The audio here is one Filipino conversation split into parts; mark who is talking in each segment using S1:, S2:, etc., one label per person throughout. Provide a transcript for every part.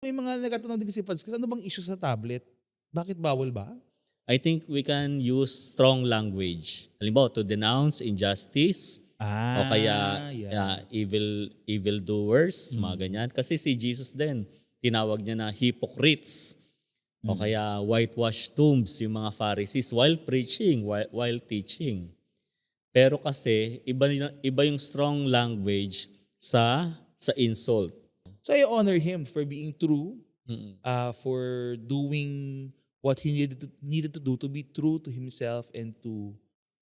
S1: May mga nagtatanong din kasi Pads, ano bang issue sa tablet? Bakit bawal ba?
S2: I think we can use strong language. Halimbawa, to denounce injustice o kaya
S1: Yeah.
S2: evil doers, mga
S1: Mm,
S2: ganyan. Kasi si Jesus din, tinawag niya na hypocrites o
S1: mm.
S2: kaya whitewashed tombs yung mga Pharisees while preaching, while teaching. Pero kasi iba yung strong language sa insult.
S1: So I honor him for being true,
S2: Mm.
S1: for doing what he needed to do to be true to himself and to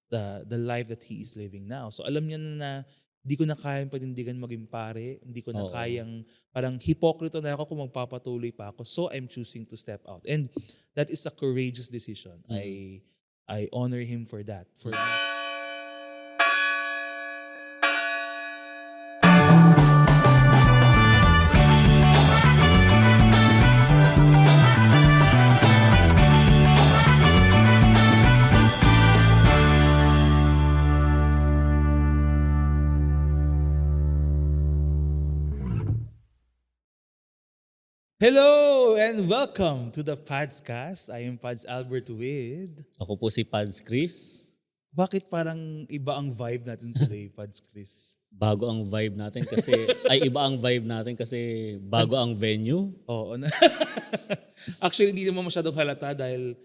S1: the life that he is living now. So alam niya na hindi ko na kayang panindigan maging pare, hindi ko na
S2: Oo.
S1: kayang parang hipokrito na ako kung magpapatuloy pa ako. So I'm choosing to step out. And that is a courageous decision.
S2: Mm.
S1: I honor him for that. For Hello and welcome to the Padscast. I am Pads Albert with...
S2: Ako po si Pads Chris.
S1: Bakit parang iba ang vibe natin today, Pads Chris?
S2: Bago ang vibe natin kasi, iba ang vibe natin kasi bago ang venue.
S1: Oo. Actually, hindi naman masyadong halata dahil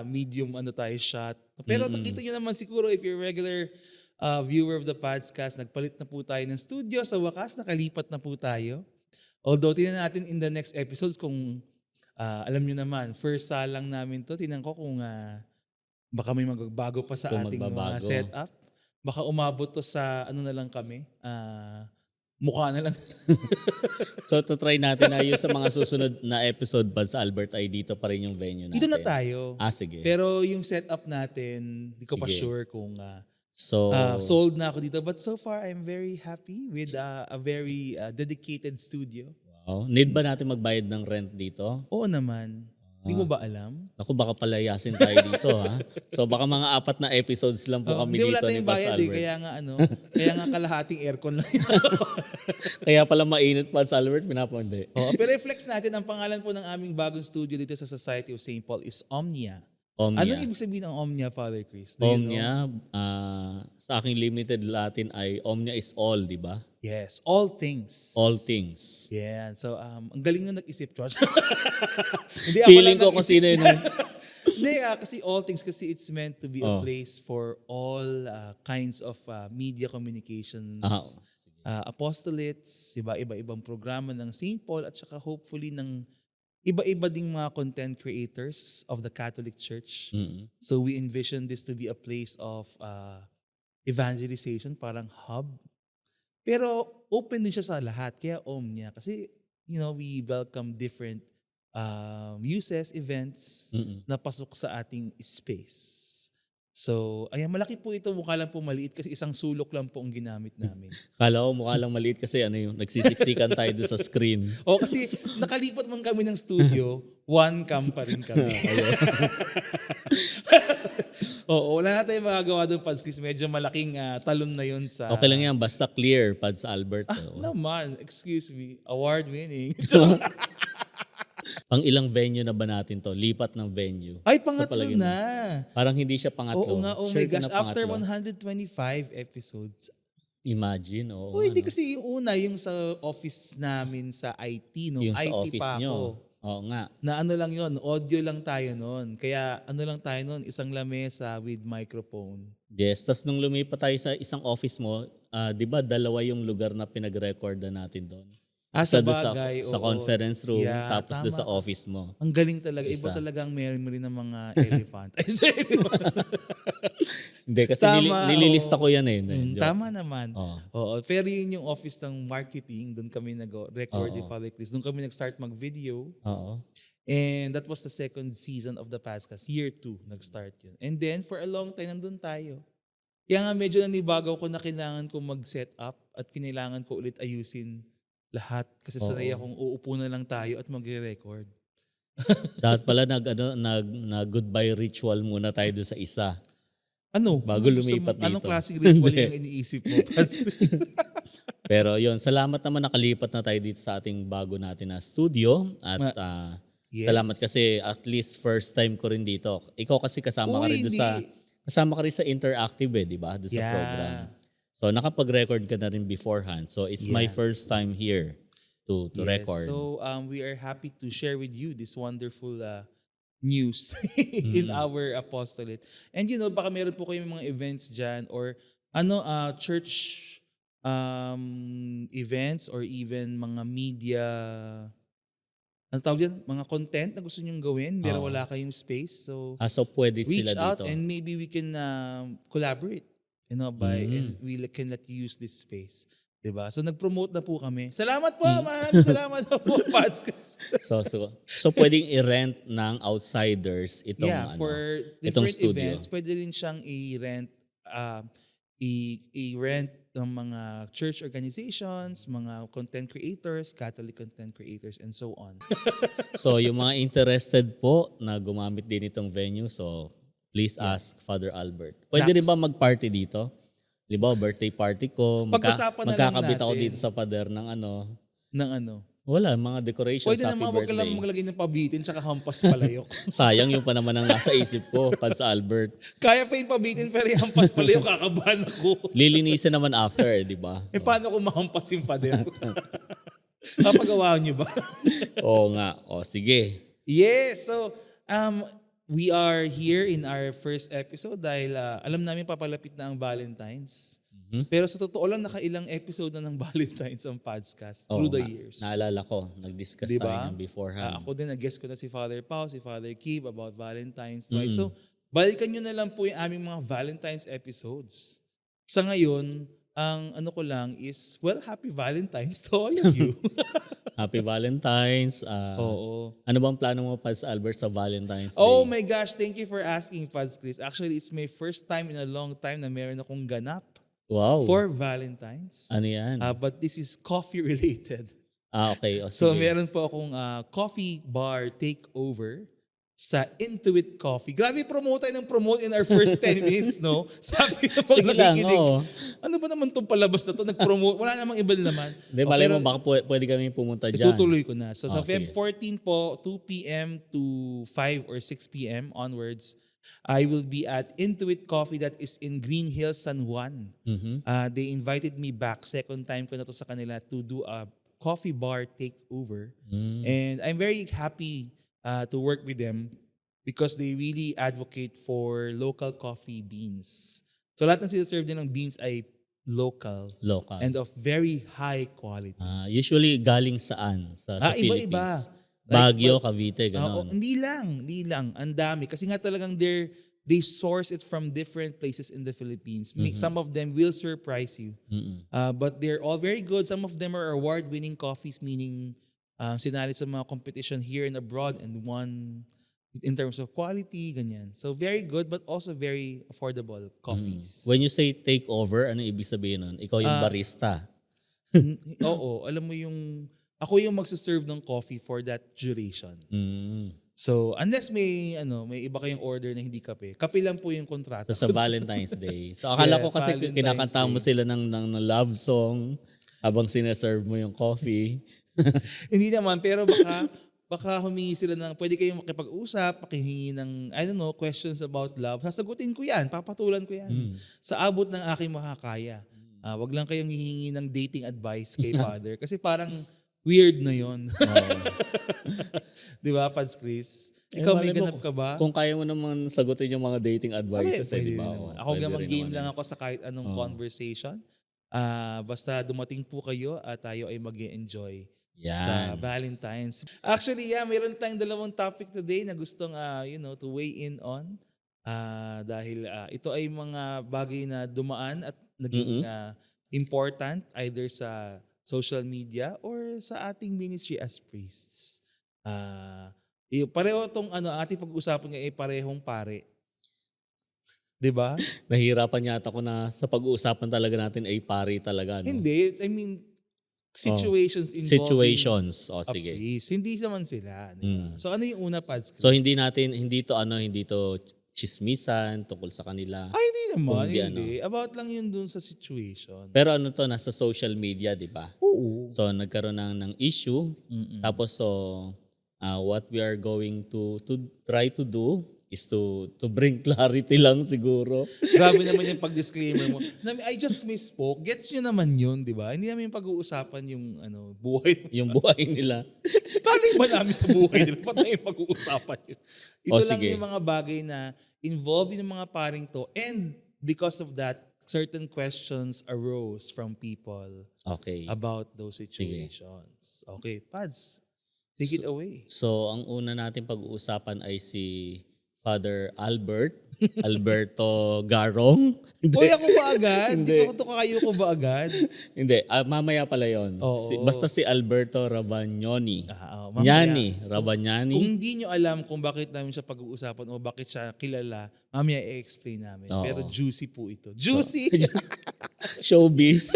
S1: medium tayo shot. Pero nakita nyo naman siguro if you're regular viewer of the podcast, nagpalit na po tayo ng studio. Sa wakas, nakalipat na po tayo. Although, tingnan natin in the next episodes kung alam nyo naman, first salang namin to. Tingnan ko kung baka may magbago pa sa
S2: Kung
S1: ating mga
S2: magbabago.
S1: setup. Baka umabot to sa na lang kami. Mukha na lang.
S2: So, try natin na yung sa mga susunod na episode, Pads Albert, ay dito pa rin yung venue natin.
S1: Dito na tayo.
S2: Sige.
S1: Pero yung setup natin, di ko pa
S2: Sige.
S1: sure kung
S2: So,
S1: sold na ako dito. But so far, I'm very happy with a very dedicated studio.
S2: wow. Need ba natin magbayad ng rent dito?
S1: Oo naman. Di mo ba alam?
S2: Ako, baka palayasin tayo dito, ha? So, baka mga 4 na episodes lang po kami
S1: Hindi, wala
S2: dito ni
S1: tayong
S2: Pads
S1: bayad
S2: Albert.
S1: kaya nga kalahating aircon lang.
S2: Kaya pala mainit, Pads Albert, pinapunde.
S1: Pero i-flex natin, ang pangalan po ng aming bagong studio dito sa Society of St. Paul is Omnia.
S2: Omnia.
S1: Anong ibig sabihin ng Omnia, Father Chris? Do you know?
S2: Omnia, sa aking limited Latin ay Omnia is all, di ba?
S1: Yes, all things.
S2: All things.
S1: Yeah, so ang galing nung nag-isip, George. Hindi ako
S2: Feeling
S1: lang
S2: ko kung
S1: nag-isip.
S2: sino yun.
S1: Hindi, kasi all things kasi it's meant to be a
S2: Oh.
S1: place for all kinds of media communications,
S2: Sige.
S1: apostolates, iba-ibang programa ng St. Paul at saka hopefully ng iba-iba ding mga content creators of the Catholic Church.
S2: Mm-mm.
S1: So we envision this to be a place of evangelization, parang hub. Pero open din siya sa lahat, kaya Omnia. Kasi, we welcome different uses, events
S2: Mm-mm.
S1: na pasok sa ating space. So, ayan, malaki po ito. Mukha lang po maliit kasi isang sulok lang po ang ginamit namin.
S2: Kala ko mukha lang maliit kasi nagsisiksikan tayo doon sa screen.
S1: O kasi nakalipat man kami ng studio, one cam pa rin kami. Oo, wala na tayong magagawa doon, Pads Chris. Medyo malaking talon na yun sa...
S2: Okay lang yan, basta clear, Pads Albert.
S1: Naman, excuse me, award-winning.
S2: Pang ilang venue na ba natin to? Lipat ng venue.
S1: Ay,
S2: Sa
S1: pangatlo
S2: palagay mo.
S1: na.
S2: Parang hindi siya pangatlo.
S1: Oo nga, oh
S2: Sure
S1: my
S2: ka
S1: gosh.
S2: na
S1: After
S2: pangatlo?
S1: 125 episodes.
S2: Imagine, oo.
S1: Hindi kasi yung una, yung sa office namin sa IT, no?
S2: Yung sa
S1: IT
S2: office
S1: pa
S2: nyo.
S1: ako.
S2: Oo nga.
S1: Na lang yon, audio lang tayo noon. Kaya lang tayo noon, isang lamesa with microphone.
S2: Yes, tas nung lumipat tayo sa isang office mo, di ba dalawa yung lugar na pinag-recordan natin doon?
S1: Sa
S2: doon
S1: bagay,
S2: sa
S1: oo.
S2: conference room,
S1: Yeah,
S2: tapos doon
S1: tama
S2: sa office mo.
S1: Ang galing talaga. Iba
S2: Isa.
S1: talagang memory ng mga elephant.
S2: Hindi, kasi
S1: Tama,
S2: nililista
S1: oo.
S2: ko yan eh. Joke.
S1: Tama naman.
S2: Oo.
S1: Oo. Pero yun yung office ng marketing. Doon kami nag-record ni
S2: Oo.
S1: Father Chris. Doon kami nag-start mag-video.
S2: Oo.
S1: And that was the second season of the podcast. Year 2, nag-start yun. And then, for a long time, nandun tayo. Kaya nga medyo nanibagaw ko na kailangan ko mag-set up at kinailangan ko ulit ayusin lahat. Kasi sanay
S2: Oo.
S1: akong uupo na lang tayo at magre-record.
S2: Dapat pala nag-goodbye ritual muna tayo doon sa isa.
S1: Ano?
S2: Bago lumipat dito.
S1: Anong klaseng ritual
S2: Hindi.
S1: yung iniisip mo?
S2: Pero yon, salamat naman nakalipat na tayo dito sa ating bago natin na studio. At
S1: Yes.
S2: salamat kasi at least first time ko rin dito. Ikaw kasi kasama ka rin doon kasama ka rin sa interactive di ba? Doon sa program. So nakapag-record ka na rin beforehand. So it's my first time here to record.
S1: So we are happy to share with you this wonderful news in our apostolate. And baka meron po kayong mga events dyan or church events or even mga media, ano tawag yan? Mga content na gusto nyong gawin, pero wala kayong space. So
S2: so pwede
S1: reach
S2: sila
S1: out
S2: dito.
S1: and maybe we can collaborate. And we can let you use this space. Diba? So nag-promote na po kami. Salamat po! Maraming salamat po, podcast.
S2: So pwedeng i-rent ng outsiders itong
S1: for
S2: itong
S1: different
S2: studio.
S1: events, pwede rin siyang i-rent i-rent ng mga church organizations, mga content creators, Catholic content creators, and so on.
S2: So yung mga interested po na gumamit din itong venue, so please ask Father Albert. Pwede rin ba mag-party dito? Di ba, birthday party ko,
S1: Pag-usapan na lang
S2: magkakabit ako
S1: natin.
S2: dito sa pader ng
S1: Ng ano?
S2: Wala, mga decorations,
S1: Pwede
S2: happy
S1: naman wag ka
S2: birthday.
S1: lang maglagay ng pabitin tsaka hampas palayok.
S2: Sayang yung pa naman ang nasa isip ko, Pads Albert.
S1: Kaya pa yung pabitin pero yung hampas palayok, kakabahan ako.
S2: Lilinisin naman after, di ba?
S1: Paano kung mahampas yung pader? Kapagawa nyo ba?
S2: Oo nga. O, sige.
S1: Yes, so we are here in our first episode dahil alam namin papalapit na ang Valentine's. Pero sa totoo lang, nakailang episode na ng Valentine's ang podcast through the years.
S2: Naalala ko, nag-discuss
S1: Diba?
S2: tayo ng beforehand.
S1: Ako din, nag-guest ko na si Father Pao, si Father Keith about Valentine's. Right? So, balikan nyo na lang po yung aming mga Valentine's episodes. Sa ngayon, ang ano ko lang is, well, happy Valentine's to all of you.
S2: Happy Valentine's.
S1: Oo.
S2: Ano bang plano mo, Pads Albert, sa Valentine's Day?
S1: Oh my gosh, thank you for asking, Pads Chris. Actually, it's my first time in a long time na meron akong ganap
S2: Wow.
S1: for Valentine's.
S2: Ano yan?
S1: But this is coffee related.
S2: Okay. O,
S1: So
S2: sige.
S1: meron po akong coffee bar takeover sa Intuit Coffee. Grabe, promote tayo ng promote in our first 10 minutes, no? Sabi ng mga
S2: Sige lang,
S1: nakikinig,
S2: oo.
S1: ano ba naman itong palabas na to? Nag-promote. Wala namang iba naman.
S2: Hindi, malay mo, baka pwede kami pumunta dyan.
S1: Itutuloy ko na. So sa Feb
S2: sige.
S1: 14 po, 2 p.m. to 5 or 6 p.m. onwards, I will be at Intuit Coffee that is in Green Hills, San Juan. They invited me back. Second time ko na to sa kanila to do a coffee bar takeover. And I'm very happy to work with them because they really advocate for local coffee beans. So lahat ng sinaserve din ng beans ay local
S2: Local.
S1: and of very high quality.
S2: Usually galing saan? Sa
S1: Iba-iba.
S2: Philippines?
S1: Like,
S2: Baguio, Cavite,
S1: Oo,
S2: gano'n.
S1: hindi lang. Ang dami. Kasi nga talagang they source it from different places in the Philippines. Some of them will surprise you. But they're all very good. Some of them are award-winning coffees, meaning sinali sa mga competition here and abroad and won in terms of quality, ganyan. So very good but also very affordable coffees.
S2: When you say take over, ano ibig sabihin nun? Ikaw yung barista.
S1: Oo, alam mo ako yung magsaserve ng coffee for that duration. So, unless may iba kayong order na hindi kape, kape lang po yung kontrata.
S2: So sa Valentine's Day. So akala ko kasi
S1: Valentine's
S2: kinakanta mo sila ng love song habang sineserve mo yung coffee.
S1: Hindi naman, pero baka humingi sila ng, pwede kayong makipag-usap, makihingi ng, I don't know, questions about love. Sasagutin ko yan, papatulan ko yan. Sa abot ng aking makakaya. Wag lang kayong hihingi ng dating advice kay Father. Kasi parang weird na yon. Di ba, Pads Chris? Ikaw may
S2: malay mo,
S1: ganap ka ba?
S2: Kung kaya mo naman sagutin yung mga dating advices,
S1: Pwede
S2: di ba?
S1: rin naman.
S2: Oo,
S1: Ako
S2: pwede
S1: naman
S2: rin
S1: game
S2: naman
S1: lang
S2: yun.
S1: ako sa kahit anong conversation. Basta dumating po kayo at tayo ay mag-enjoy sa
S2: Yan.
S1: Valentine's. Actually, meron tayong dalawang topic today na gustong to weigh in on. Dahil ito ay mga bagay na dumaan at naging important either sa social media or sa ating ministry as priests. Pareho itong ating pag-uusapan ngayon ay parehong pare. 'Di ba?
S2: Nahihirapan yata ako na sa pag-uusapan talaga natin ay pari talaga. No?
S1: Hindi, I mean situations involving
S2: Situations. O
S1: a
S2: sige.
S1: priest. Hindi naman sila. Diba? So ano yung una, Pads?
S2: So hindi to chismisan tungkol sa kanila.
S1: Ay, hindi naman.
S2: Kung di
S1: Hindi. About lang yun dun sa situation.
S2: Pero ano to, nasa social media, di ba?
S1: Oo.
S2: So nagkaroon ng issue. Tapos what we are going to try to do is to bring clarity lang siguro.
S1: Grabe naman yung pag-disclaimer mo. I just misspoke. Gets nyo naman yun, di ba? Hindi namin pag-uusapan yung buhay.
S2: Yung buhay nila.
S1: Paano ba namin sa buhay nila? Ba't na yung pag-uusapan yun? Ito lang
S2: sige.
S1: yung mga bagay na involved yung mga paring to. And because of that, certain questions arose from people
S2: Okay.
S1: about those situations. Okay, Pads, take it away.
S2: So ang una natin pag-uusapan ay si Father Alberto Garong.
S1: Uy, ako ba agad? Hindi
S2: Hindi.
S1: ko to kakayo ko ba agad?
S2: Hindi, mamaya pala yon.
S1: Oo.
S2: Basta si Alberto Ravagnoni.
S1: Mamaya.
S2: Ravagnani.
S1: Kung hindi nyo alam kung bakit namin siya pag-uusapan o bakit siya kilala, mamaya i-explain namin.
S2: Oo.
S1: Pero juicy po ito. Juicy!
S2: Showbiz.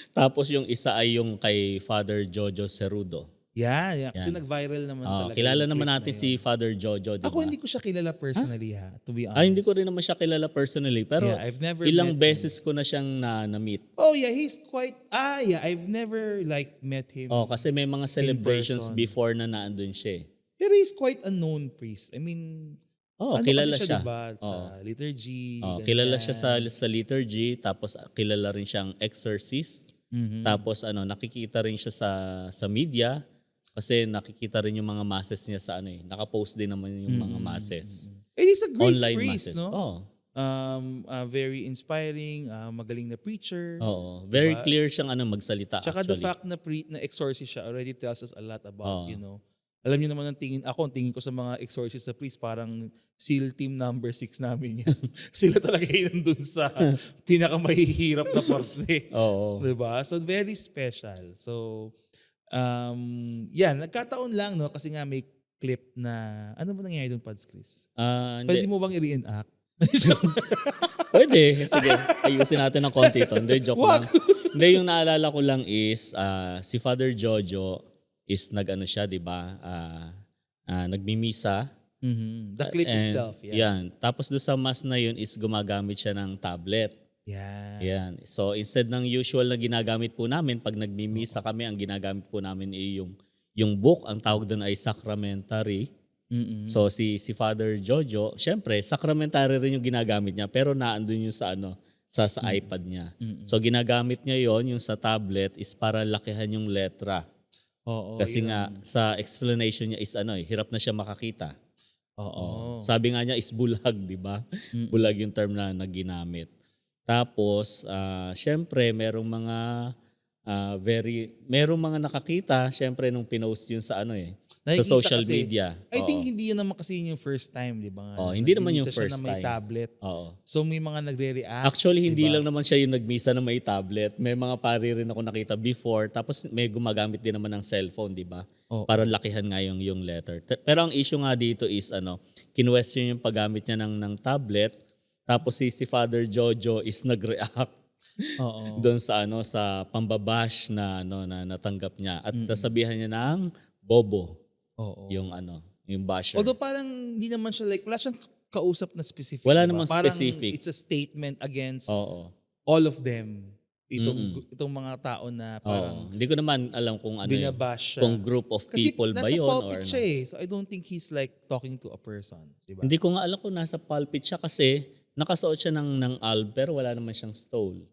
S2: Tapos yung isa ay yung kay Father Jojo Cerudo.
S1: yeah. Kasi nag-viral naman talaga.
S2: Kilala
S1: yung
S2: naman
S1: clips
S2: natin
S1: na
S2: si
S1: yun.
S2: Father Jojo, di ba?
S1: Ako hindi ko siya kilala personally to be honest.
S2: Hindi ko rin naman siya kilala personally. Pero
S1: Yeah, I've never
S2: ilang
S1: met
S2: beses ko na siyang na-meet.
S1: Oh yeah, he's quite, I've never met him.
S2: Kasi may mga celebrations
S1: person.
S2: before na naandun siya.
S1: Pero he's quite a known priest. I mean,
S2: Kilala
S1: kasi
S2: siya.
S1: Diba, sa liturgy.
S2: Kilala
S1: ganyan.
S2: siya sa liturgy, tapos kilala rin siyang exorcist. Tapos nakikita rin siya sa media kasi nakikita rin yung mga masses niya sa naka-post din naman yung mga masses.
S1: And he's a great
S2: Online
S1: priest,
S2: masses.
S1: no? Very inspiring, magaling na preacher.
S2: Oo. Very clear siyang magsalita
S1: Tsaka
S2: actually.
S1: the fact na exorcist siya already tells us a lot about, alam niyo naman ang tingin ko sa mga exorcist sa priest, parang SEAL Team number 6 namin yan. Sila talaga yun nandun sa pinakamahihirap na parte.
S2: Oo.
S1: Diba? So very special. So, nagkataon lang, no? Kasi nga may clip na, ano ba nangyayari doon, Pads Chris? Pwede
S2: Hindi.
S1: mo bang i-reenact?
S2: Pwede. Sige, ayusin natin ng konti ito. Hindi, joke
S1: Wag!
S2: lang. Hindi, yung naalala ko lang is si Father Jojo is siya, di ba? Nagmimisa.
S1: The clip itself,
S2: Yan. Tapos doon sa mass na yun is gumagamit siya ng tablet.
S1: Yeah.
S2: Yan. So instead ng usual na ginagamit po namin, pag nagmimisa kami, ang ginagamit po namin ay yung book. Ang tawag doon ay sacramentary. So si Father Jojo, syempre, sacramentary rin yung ginagamit niya, pero naandun yung sa sa iPad niya. So ginagamit niya yon, yung sa tablet is para lakihan yung letra.
S1: Oo.
S2: Kasi nga sa explanation niya is hirap na siya makakita.
S1: Oo.
S2: Sabi nga niya is bulag, di ba? Bulag yung term na ginamit. Tapos syempre merong mga nakakita syempre nung pinost yun sa sa
S1: Nakikita
S2: social
S1: kasi,
S2: media.
S1: I think hindi yun naman kasi yung first time, di ba?
S2: Hindi naman yung
S1: Nagmimisa siya
S2: first
S1: na may
S2: time.
S1: tablet.
S2: Oo.
S1: So may mga nagre-react.
S2: Actually, hindi
S1: diba?
S2: lang naman siya yung nagmisa na may tablet. May mga pari rin ako nakita before. Tapos may gumagamit din naman ng cellphone, di ba?
S1: Oo.
S2: Para lakihan nga yung letter. Pero ang issue nga dito is, kinwestiyon yung paggamit niya ng tablet. Tapos si Father Jojo is nag-react
S1: Oo.
S2: doon sa sa pambabash na na natanggap niya. At nasabihan niya ng bobo.
S1: Oo.
S2: Yung basher.
S1: Although parang hindi naman siya wala siyang kausap na specific.
S2: Wala
S1: diba?
S2: namang
S1: Parang
S2: specific.
S1: it's a statement against
S2: Oo.
S1: all of them. Itong mga tao na parang
S2: Hindi ko naman alam kung
S1: binabash siya.
S2: kung group of
S1: Kasi
S2: people ba
S1: nasa
S2: yun
S1: pulpit
S2: or
S1: siya So I don't think he's talking to a person. Diba?
S2: Hindi ko nga alam kung nasa pulpit siya kasi nakasuot siya ng alb pero wala naman siyang stole.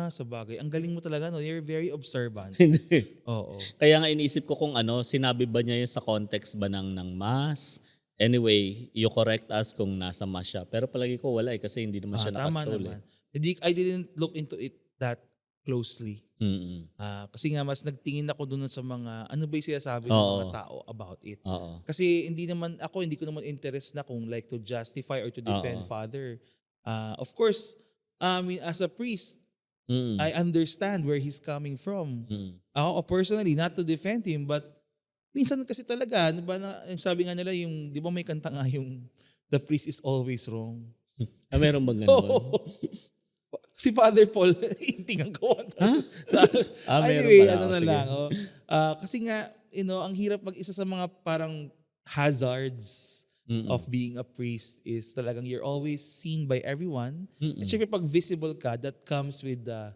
S1: Sa bagay. Ang galing mo talaga, no? You're very observant.
S2: Hindi.
S1: Oo.
S2: Kaya nga iniisip ko kung sinabi ba niya yun sa context ba ng mass. Anyway, you correct us kung nasa mass siya. Pero palagi ko wala kasi hindi naman siya
S1: Tama
S2: nakastole.
S1: naman. I didn't look into it that closely. Kasi nga mas nagtingin ako doon sa mga ano ba yung sinasabi ng mga tao about it.
S2: Oo.
S1: Kasi hindi ko naman interest na kung to justify or to defend Father. Of course, as a priest, I understand where he's coming from. Ako personally, not to defend him, but minsan kasi talaga, sabi nga nila yung, di ba may kanta nga yung the priest is always wrong.
S2: Meron bang ganun?
S1: Si Father Paul, inting ang kawan.
S2: Meron
S1: Anyway,
S2: pala.
S1: na
S2: Sige.
S1: lang. Kasi nga, ang hirap mag-isa sa mga parang hazards
S2: Mm-mm.
S1: of being a priest is talagang you're always seen by everyone.
S2: Mm-mm.
S1: At syempre pag visible ka, that comes with the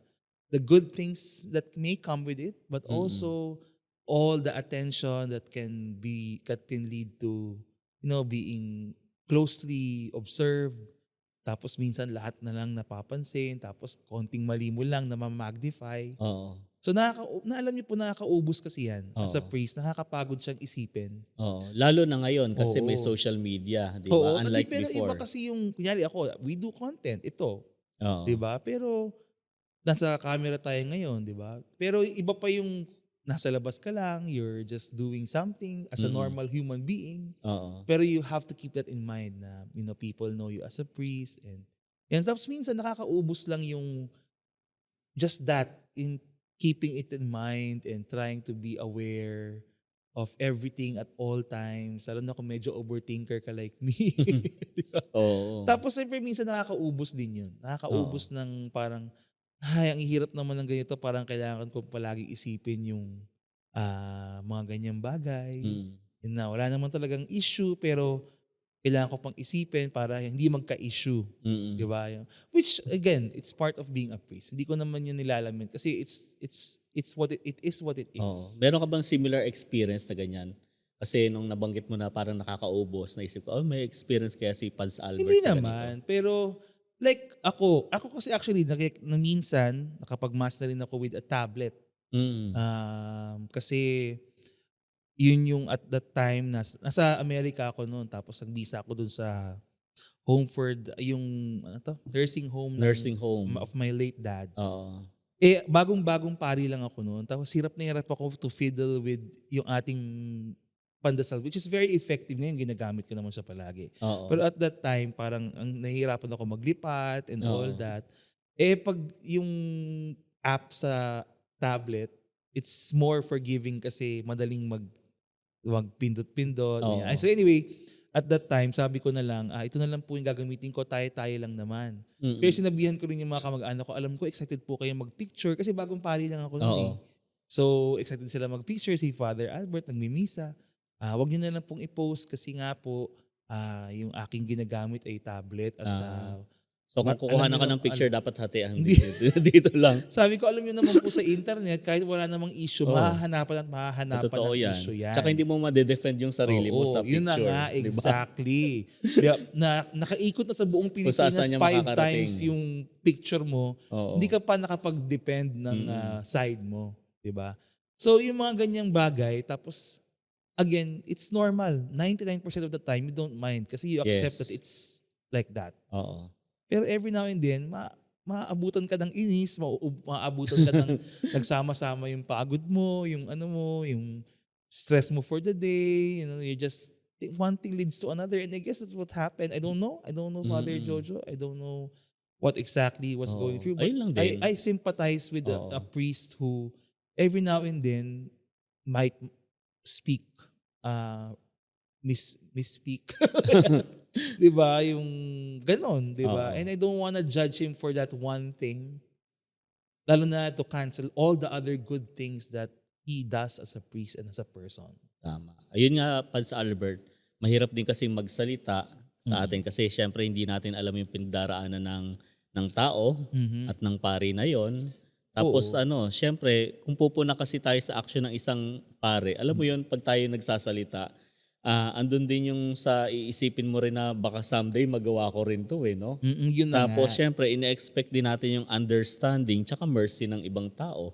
S1: good things that may come with it, but
S2: Mm-mm.
S1: also all the attention that can lead to being closely observed. Tapos minsan lahat na lang napapansin, tapos konting mali mo lang na magnify.
S2: Oo.
S1: So alam niyo po, nakakaubos kasi yan. As a
S2: Oo.
S1: priest, nakakapagod siyang isipin.
S2: Oo. Lalo na ngayon kasi may
S1: Oo.
S2: social media, 'di
S1: Oo,
S2: ba? Unlike
S1: pero iba
S2: before.
S1: kasi yung, kunyari ako, we do content, ito,
S2: Oo.
S1: 'di ba? Pero nasa camera tayo ngayon, 'di ba? Pero iba pa yung nasa labas ka lang, you're just doing something as a
S2: Mm-mm.
S1: normal human being.
S2: Oo.
S1: Pero you have to keep that in mind na, people know you as a priest and tapos minsan nakakaubos lang yung just that in keeping it in mind and trying to be aware of everything at all times. Lalo na kung medyo overthinker ka like me. Di ba?
S2: Oo.
S1: Tapos siyempre minsan nakakaubos din yun.
S2: Oo.
S1: Nakakaubos ng parang, ay, ang hirap naman ng ganito. Parang kailangan ko palagi isipin yung mga ganyang bagay.
S2: Mm.
S1: Yun na, wala naman talagang issue pero kailangan ko pang isipin para hindi magka-issue. Di
S2: Mm.
S1: ba? Which again, it's part of being a priest. Hindi ko naman yun nilalamin kasi it's what it is what it
S2: Oo.
S1: is.
S2: Meron ka bang similar experience na ganyan? Kasi nung nabanggit mo na parang nakakaubos, naisip ko, may experience kaya si Pads Albert
S1: Hindi
S2: sa ganito.
S1: naman, pero like ako kasi actually na minsan nakapag-mass na rin ako with a tablet.
S2: Mm.
S1: Kasi yun yung at that time nasa Amerika ako noon, tapos nagbisa ako dun sa Homeford, yung nursing home
S2: Nursing home.
S1: of my late dad.
S2: Oo.
S1: Bagong-bagong pari lang ako noon. Tapos hirap na hirap ako to fiddle with yung ating pandasal, which is very effective ngayon. Ginagamit ko naman siya palagi.
S2: Oo.
S1: Pero at that time, parang nahihirapan ako maglipat and all
S2: Oo.
S1: that. Pag yung app sa tablet, it's more forgiving kasi madaling magpindot-pindot.
S2: Oo.
S1: So anyway, at that time, sabi ko na lang, ito na lang po yung gagamitin ko, tayo-tayo lang naman.
S2: Mm-mm.
S1: Pero sinabihan ko rin yung mga kamag-anak ko, alam ko excited po kayo mag-picture kasi bagong pari lang ako noon eh.
S2: Oo.
S1: So excited sila mag-picture, si Father Albert nagmimisa. Wag niyo na lang pong i-post kasi nga po yung aking ginagamit ay tablet at
S2: So kung kukuha na ka ng picture, dapat hatian
S1: Hindi.
S2: dito lang.
S1: sabi ko, alam niyo naman po sa internet, kahit wala namang issue,
S2: Oo.
S1: mahahanapan at mahahanapan
S2: Totoo
S1: ng
S2: yan.
S1: issue yan.
S2: Tsaka hindi mo ma-defend yung sarili mo sa picture.
S1: Yun na nga,
S2: di ba?
S1: exactly. Nakaikot na sa buong
S2: saan
S1: Pilipinas
S2: niya
S1: 5
S2: makakarating.
S1: times yung picture mo,
S2: Oo.
S1: hindi ka pa nakapag-depend ng side mo. Diba? So yung mga ganyang bagay, tapos again, it's normal. 99% of the time, you don't mind kasi you accept
S2: Yes.
S1: that it's like that.
S2: Oo.
S1: Pero every now and then, maabutan ka ng inis, maabutan ka ng nagsama-sama yung pagod mo, yung yung stress mo for the day, you just, one thing leads to another, and I guess that's what happened. I don't know, Father Jojo. I don't know what exactly was going through, but
S2: Ayun lang din.
S1: I sympathize with a priest who every now and then might speak, misspeak. 'Di ba? Yung ganon, 'di ba?
S2: Oo.
S1: And I don't wanna judge him for that one thing. Lalo na to cancel all the other good things that he does as a priest and as a person.
S2: Tama. Ayun nga, Pads Albert, mahirap din kasi magsalita sa atin kasi syempre hindi natin alam yung pinagdaraanan ng tao at ng pari na yon. Tapos syempre, kung pupuna kasi tayo sa action ng isang pare, alam mo yun, pag tayo nagsasalita, andun din yung sa iisipin mo rin na baka someday magawa ko rin to no?
S1: Yun na
S2: Tapos
S1: nga.
S2: syempre, ine-expect din natin yung understanding tsaka mercy ng ibang tao.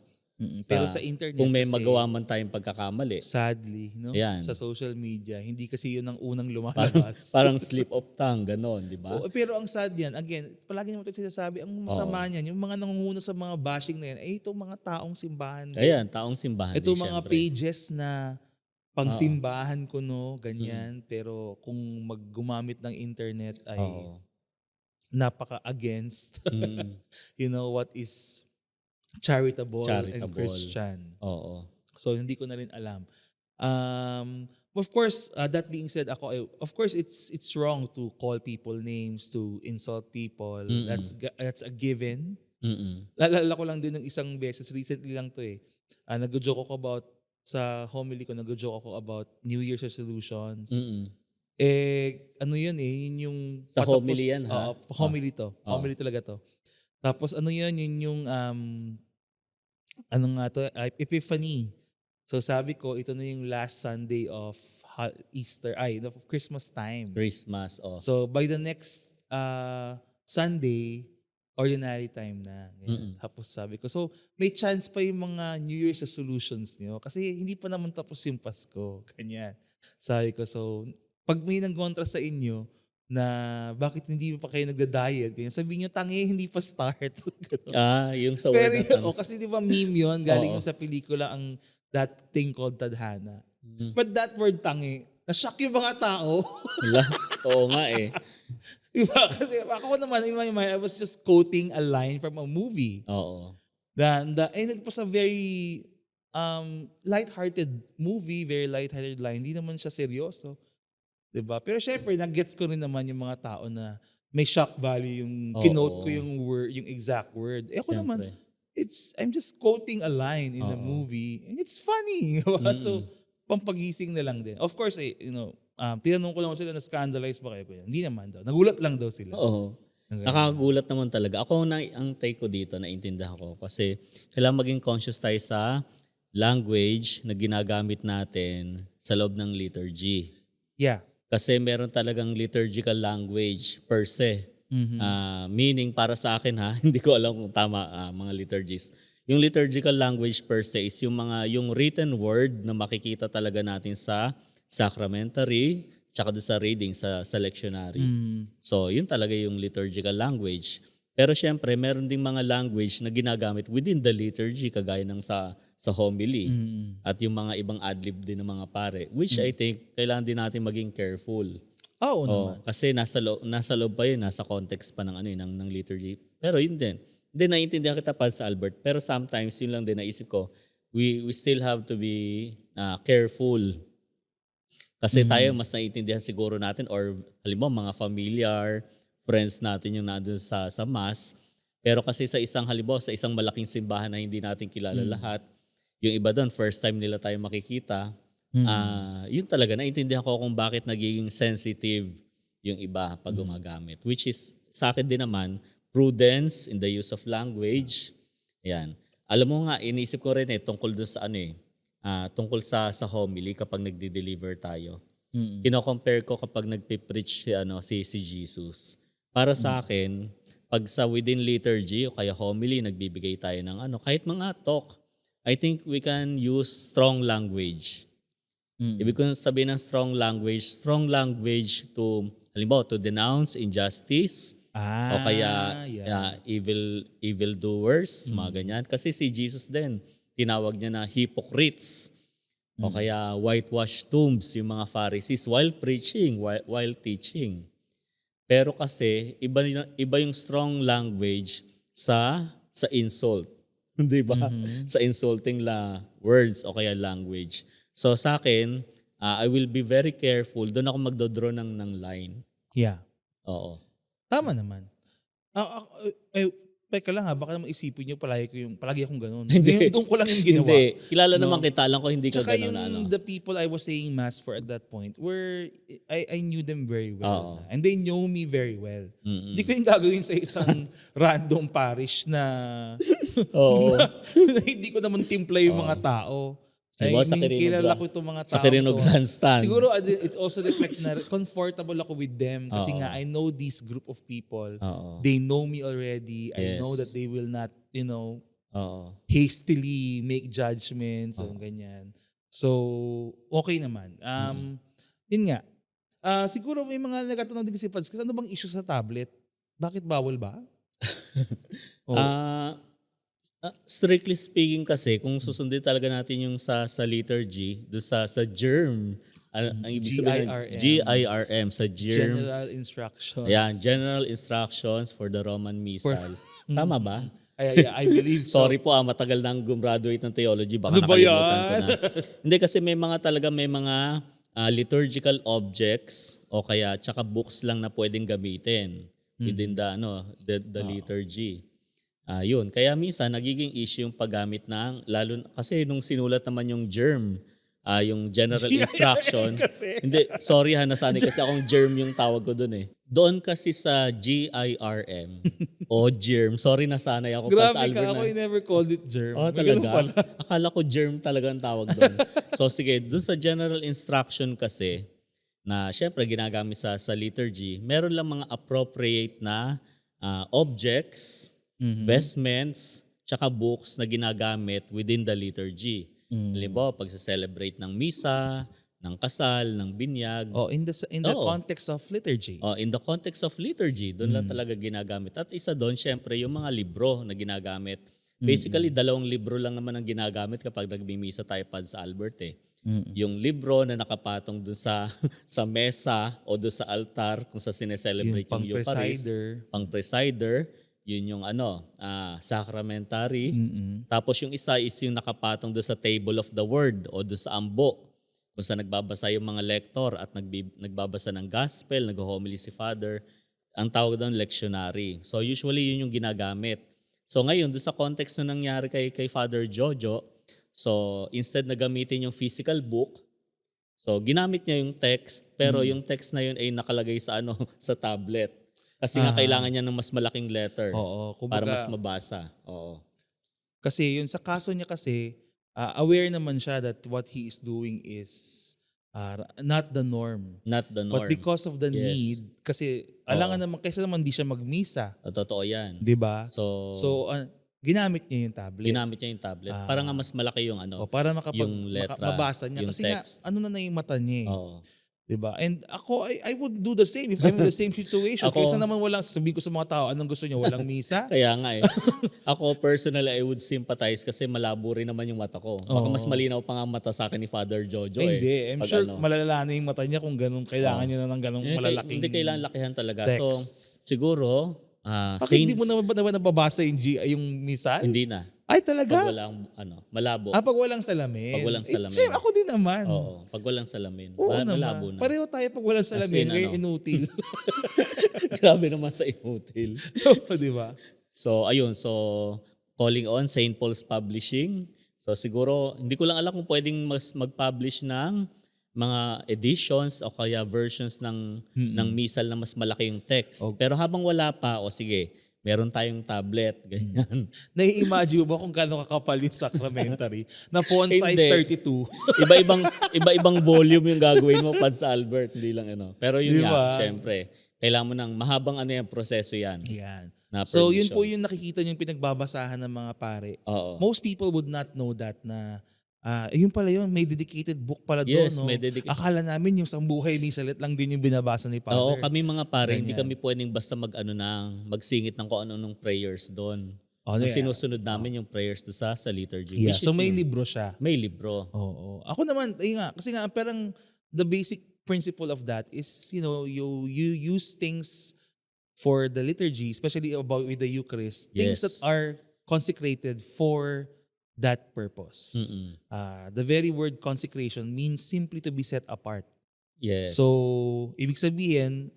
S1: Pero sa internet
S2: Kung may
S1: kasi,
S2: magawa man tayong pagkakamali.
S1: sadly,
S2: Ayan.
S1: sa social media, hindi kasi yun ang unang lumalabas.
S2: Parang slip of tongue, ganon, di ba?
S1: Pero ang sad yan, again, palagi naman tayo sinasabi, ang masama niyan, yung mga nangunguna sa mga bashing na yan, itong mga taong simbahan.
S2: Ayan, taong simbahan
S1: Ito
S2: din
S1: mga
S2: syempre.
S1: pages na pangsimbahan ko ganyan. Pero kung gumamit ng internet ay
S2: Oo.
S1: napaka-against,
S2: Mm.
S1: what is charitable and
S2: Charitable.
S1: Christian.
S2: Oo.
S1: So hindi ko na rin alam. Of course, that being said, of course it's wrong to call people names, to insult people. That's a given.
S2: Mm-mm.
S1: Lalala ko lang din ng isang beses, recently lang to nag-joke ako about, sa homily ko, nag-joke ako about New Year's resolutions.
S2: Mm-mm.
S1: ano yun
S2: Sa
S1: patapos,
S2: homily yan, ha?
S1: homily to.
S2: Oo.
S1: Homily talaga to. Tapos yun yung, ano nga to, Epiphany. So sabi ko, ito na yung last Sunday of Easter, of Christmas time.
S2: Christmas,
S1: So by the next Sunday, ordinary time na. Ganyan. Tapos sabi ko, so may chance pa yung mga New Year's resolutions nyo kasi hindi pa naman tapos yung Pasko. Ganyan. Sabi ko, so pag may nanggontra sa inyo na bakit hindi pa kayo nagda-diet, ganyan, sabihin nyo, tangi, hindi pa start. Ganun.
S2: Yung sa
S1: Pero
S2: word na tanong.
S1: kasi di ba meme yun, galing
S2: Oo.
S1: yun sa pelikula ang That Thing Called Tadhana.
S2: Mm.
S1: But that word tangi, na-shock yung mga tao.
S2: Wala. Oo nga eh.
S1: Diba? Kasi ako naman, in my mind, I was just quoting a line from a movie.
S2: Oo.
S1: And it was a very light-hearted movie, very light-hearted line. Hindi naman siya seryoso. Diba? Pero syempre, nag-gets ko rin naman yung mga tao na may shock value yung kinote ko yung word, yung exact word. Ako naman,
S2: Siyempre.
S1: I'm just quoting a line in the movie and it's funny. So, pampagising na lang din. Of course, tinanong ko lang sila na scandalized ba kayo? Hindi naman daw. Nagulat lang daw sila.
S2: Oo. Nakakagulat naman talaga. Ako ang take ko dito, naintindihan ko. Kasi kailangan maging conscious tayo sa language na ginagamit natin sa loob ng liturgy.
S1: Yeah.
S2: Kasi meron talagang liturgical language per se. Meaning para sa akin hindi ko alam kung tama mga liturgies. Yung liturgical language per se is yung written word na makikita talaga natin sa sacramentary tsaka doon sa reading sa lectionary. So yun talaga yung liturgical language. Pero syempre meron ding mga language na ginagamit within the liturgy kagaya ng sa homily at yung mga ibang adlib din ng mga pare, which I think kailangan din natin maging careful.
S1: Oo naman.
S2: Kasi nasa loob pa yun, nasa context pa ng liturgy. Pero yun din. Hindi, naiintindihan kita pa sa Albert. Pero sometimes yun lang din naisip ko, we still have to be careful. Kasi tayo mas naiintindihan siguro natin or halimbawa mga familiar, friends natin yung nandun sa mass. Pero kasi sa isang malaking simbahan na hindi natin kilala lahat, yung iba doon, first time nila tayo makikita, yun talaga, naintindihan ko kung bakit nagiging sensitive yung iba pag gumagamit. Which is, sa akin din naman, prudence in the use of language. Yan. Alam mo nga, iniisip ko rin tungkol doon sa tungkol sa homily kapag nagde-deliver tayo. Kino-compare ko kapag nagpipreach si Jesus. Para sa akin, pag sa within liturgy o kaya homily, nagbibigay tayo ng kahit mga talk, I think we can use strong language. Ibig ko sabihin ng strong language to, halimbawa, to denounce injustice, o kaya evil doers, mga ganyan. Kasi si Jesus din, tinawag niya na hypocrites, o kaya whitewashed tombs, yung mga Pharisees, while preaching, while teaching. Pero kasi, iba yung strong language sa insult. Di ba? Sa insulting words o kaya language. So sa akin, I will be very careful. Doon ako magdodraw ng line.
S1: Yeah.
S2: Oo.
S1: Tama naman. Teka lang baka naman isipin nyo palagi akong ganun.
S2: Hindi.
S1: Doon ko lang yung ginawa.
S2: Hindi. Kilala naman kita. Alam ko hindi ka
S1: Tsaka
S2: ganun
S1: yung the people I was saying mass for at that point were, I knew them very well. And they know me very well. Hindi ko yung gagawin sa isang random parish na, na hindi ko naman timpla yung mga tao.
S2: Diba,
S1: Kilala ko itong mga tao.
S2: Sa Quirino Grandstand.
S1: Siguro it also reflects na comfortable ako with them kasi nga I know this group of people. They know me already. I know that they will not, hastily make judgments and ganyan. So, okay naman. Yun nga. Siguro may mga nagtatanong din kasi Pads, ano bang issue sa tablet? Bakit bawal ba?
S2: Strictly speaking kasi, kung susundin talaga natin yung sa liturgy, do sa germ, ang ibig sabihin GIRM, sa germ.
S1: General Instructions.
S2: Ayan, General Instructions for the Roman Missal. Tama ba?
S1: I believe so.
S2: Sorry po, matagal nang gumraduate ng theology, baka
S1: Ano ba
S2: nakalimutan ko
S1: yan?
S2: na. Hindi kasi may mga liturgical objects o kaya tsaka books lang na pwedeng gamitin within the liturgy. Yun. Kaya minsan nagiging issue yung paggamit ng, lalo kasi nung sinulat naman yung germ, yung general
S1: GIRM
S2: instruction.
S1: kasi.
S2: Hindi, sorry ha, nasanay kasi akong germ yung tawag ko dun eh. Doon kasi sa GIRM o germ, sorry nasanay ako pa
S1: Grabe
S2: sa
S1: ka,
S2: Albert
S1: ako
S2: na.
S1: I never called it germ.
S2: Oh,
S1: May ganun
S2: talaga?
S1: pala.
S2: Akala ko germ talaga ang tawag doon. So sige, doon sa general instruction kasi, na syempre ginagamit sa liturgy, meron lang mga appropriate na objects, vestments, tsaka books na ginagamit within the liturgy. Halimbawa, pag-celebrate ng misa, ng kasal, ng binyag.
S1: Oh, in the
S2: Oo.
S1: context of liturgy.
S2: In the context of liturgy, doon lang talaga ginagamit. At isa doon, syempre, yung mga libro na ginagamit. Basically, 2 libro lang naman ang ginagamit kapag nagmimisa tayo pa sa Albert eh. Yung libro na nakapatong doon sa sa mesa o doon sa altar kung sa sineselebrate yung Eucharist. Pang-presider. Yun yung sacramentary. Tapos yung isa is yung nakapatong doon sa table of the word o doon sa ambo. Kung saan nagbabasa yung mga lektor at nagbabasa ng gospel, nag-homily si Father. Ang tawag doon, lectionary. So usually yun yung ginagamit. So ngayon, doon sa context na nangyari kay Father Jojo, so instead na gamitin yung physical book, so ginamit niya yung text, pero yung text na yun ay nakalagay sa sa tablet. Kasi nga kailangan niya ng mas malaking letter
S1: Oo,
S2: para
S1: kumbaga,
S2: mas mabasa. Oo.
S1: kasi yun sa kaso niya kasi, aware naman siya that what he is doing is not the norm.
S2: Not the norm.
S1: But because of the
S2: Yes.
S1: need, kasi alangan naman, kaysa naman di siya magmisa.
S2: Totoo yan.
S1: Di ba?
S2: So,
S1: Ginamit niya yung tablet.
S2: ginamit niya yung tablet. Para nga mas malaki yung
S1: Para
S2: yung letra,
S1: mabasa niya.
S2: yung
S1: Kasi
S2: text.
S1: nga, na yung mata niya eh.
S2: Oo.
S1: Diba? And ako, I would do the same if I'm in the same situation.
S2: Ako-
S1: Kaysa naman sabihin ko sa mga tao, anong gusto niyo? Walang misa?
S2: Kaya nga eh. Ako personally, I would sympathize kasi malabo rin naman yung mata ko. Baka mas malinaw pa nga ang mata sa akin ni Father Jojo eh.
S1: Hindi. I'm
S2: Pag
S1: sure malalala na yung mata niya kung ganun. Kailangan niya na ng ganung malalaking
S2: Hindi kailangan lakihan talaga.
S1: text.
S2: So, siguro,
S1: Bakit hindi mo naman nababasa yung misa?
S2: Hindi na.
S1: Ay,
S2: Pag
S1: talaga?
S2: walang, malabo.
S1: Pag walang salamin.
S2: Pag walang salamin.
S1: Same, ako din naman.
S2: Oo. Pag walang salamin.
S1: Oo
S2: Malabo
S1: naman.
S2: na.
S1: Pareho tayo pag walang salamin. Kaya inutil.
S2: Grabe naman sa inutil.
S1: Di ba?
S2: So, ayun. So, calling on St. Paul's Publishing. So, siguro, hindi ko lang alam kung pwedeng mag-publish ng mga editions o kaya versions ng misal na mas malaki yung text. Pero habang wala pa, sige, meron tayong tablet, ganyan.
S1: Nai-imagine mo ba kung gaano kakapal yung sacramentary na font size
S2: Hindi.
S1: 32?
S2: Iba-ibang volume yung gagawin mo pa sa Albert, hindi lang Pero yun
S1: Diba?
S2: nga, syempre, kailangan mo ng mahabang yung proseso yan.
S1: Yan.
S2: Na
S1: So yun
S2: permission.
S1: po yung nakikita yung pinagbabasahan ng mga pare.
S2: Oo.
S1: Most people would not know that na yun pala yun, may dedicated book pala doon.
S2: Yes,
S1: No?
S2: may dedicated.
S1: Akala namin yung Sambuhay Misalit lang din yung binabasa ni Father.
S2: Oo, kami mga pare, hindi
S1: Ganyan.
S2: kami pwedeng basta magsingit ng kung ano-anong prayers doon.
S1: Oh,
S2: Ang
S1: yeah.
S2: sinusunod namin yung prayers to sa liturgy.
S1: Yeah,
S2: Which
S1: so
S2: is
S1: may
S2: yun.
S1: libro siya.
S2: May libro.
S1: Oo. Ako naman, kasi nga, parang the basic principle of that is, you use things for the liturgy, especially about with the Eucharist, things
S2: Yes.
S1: that are consecrated for that purpose. The very word consecration means simply to be set apart.
S2: Yes.
S1: So, ibig sabihin,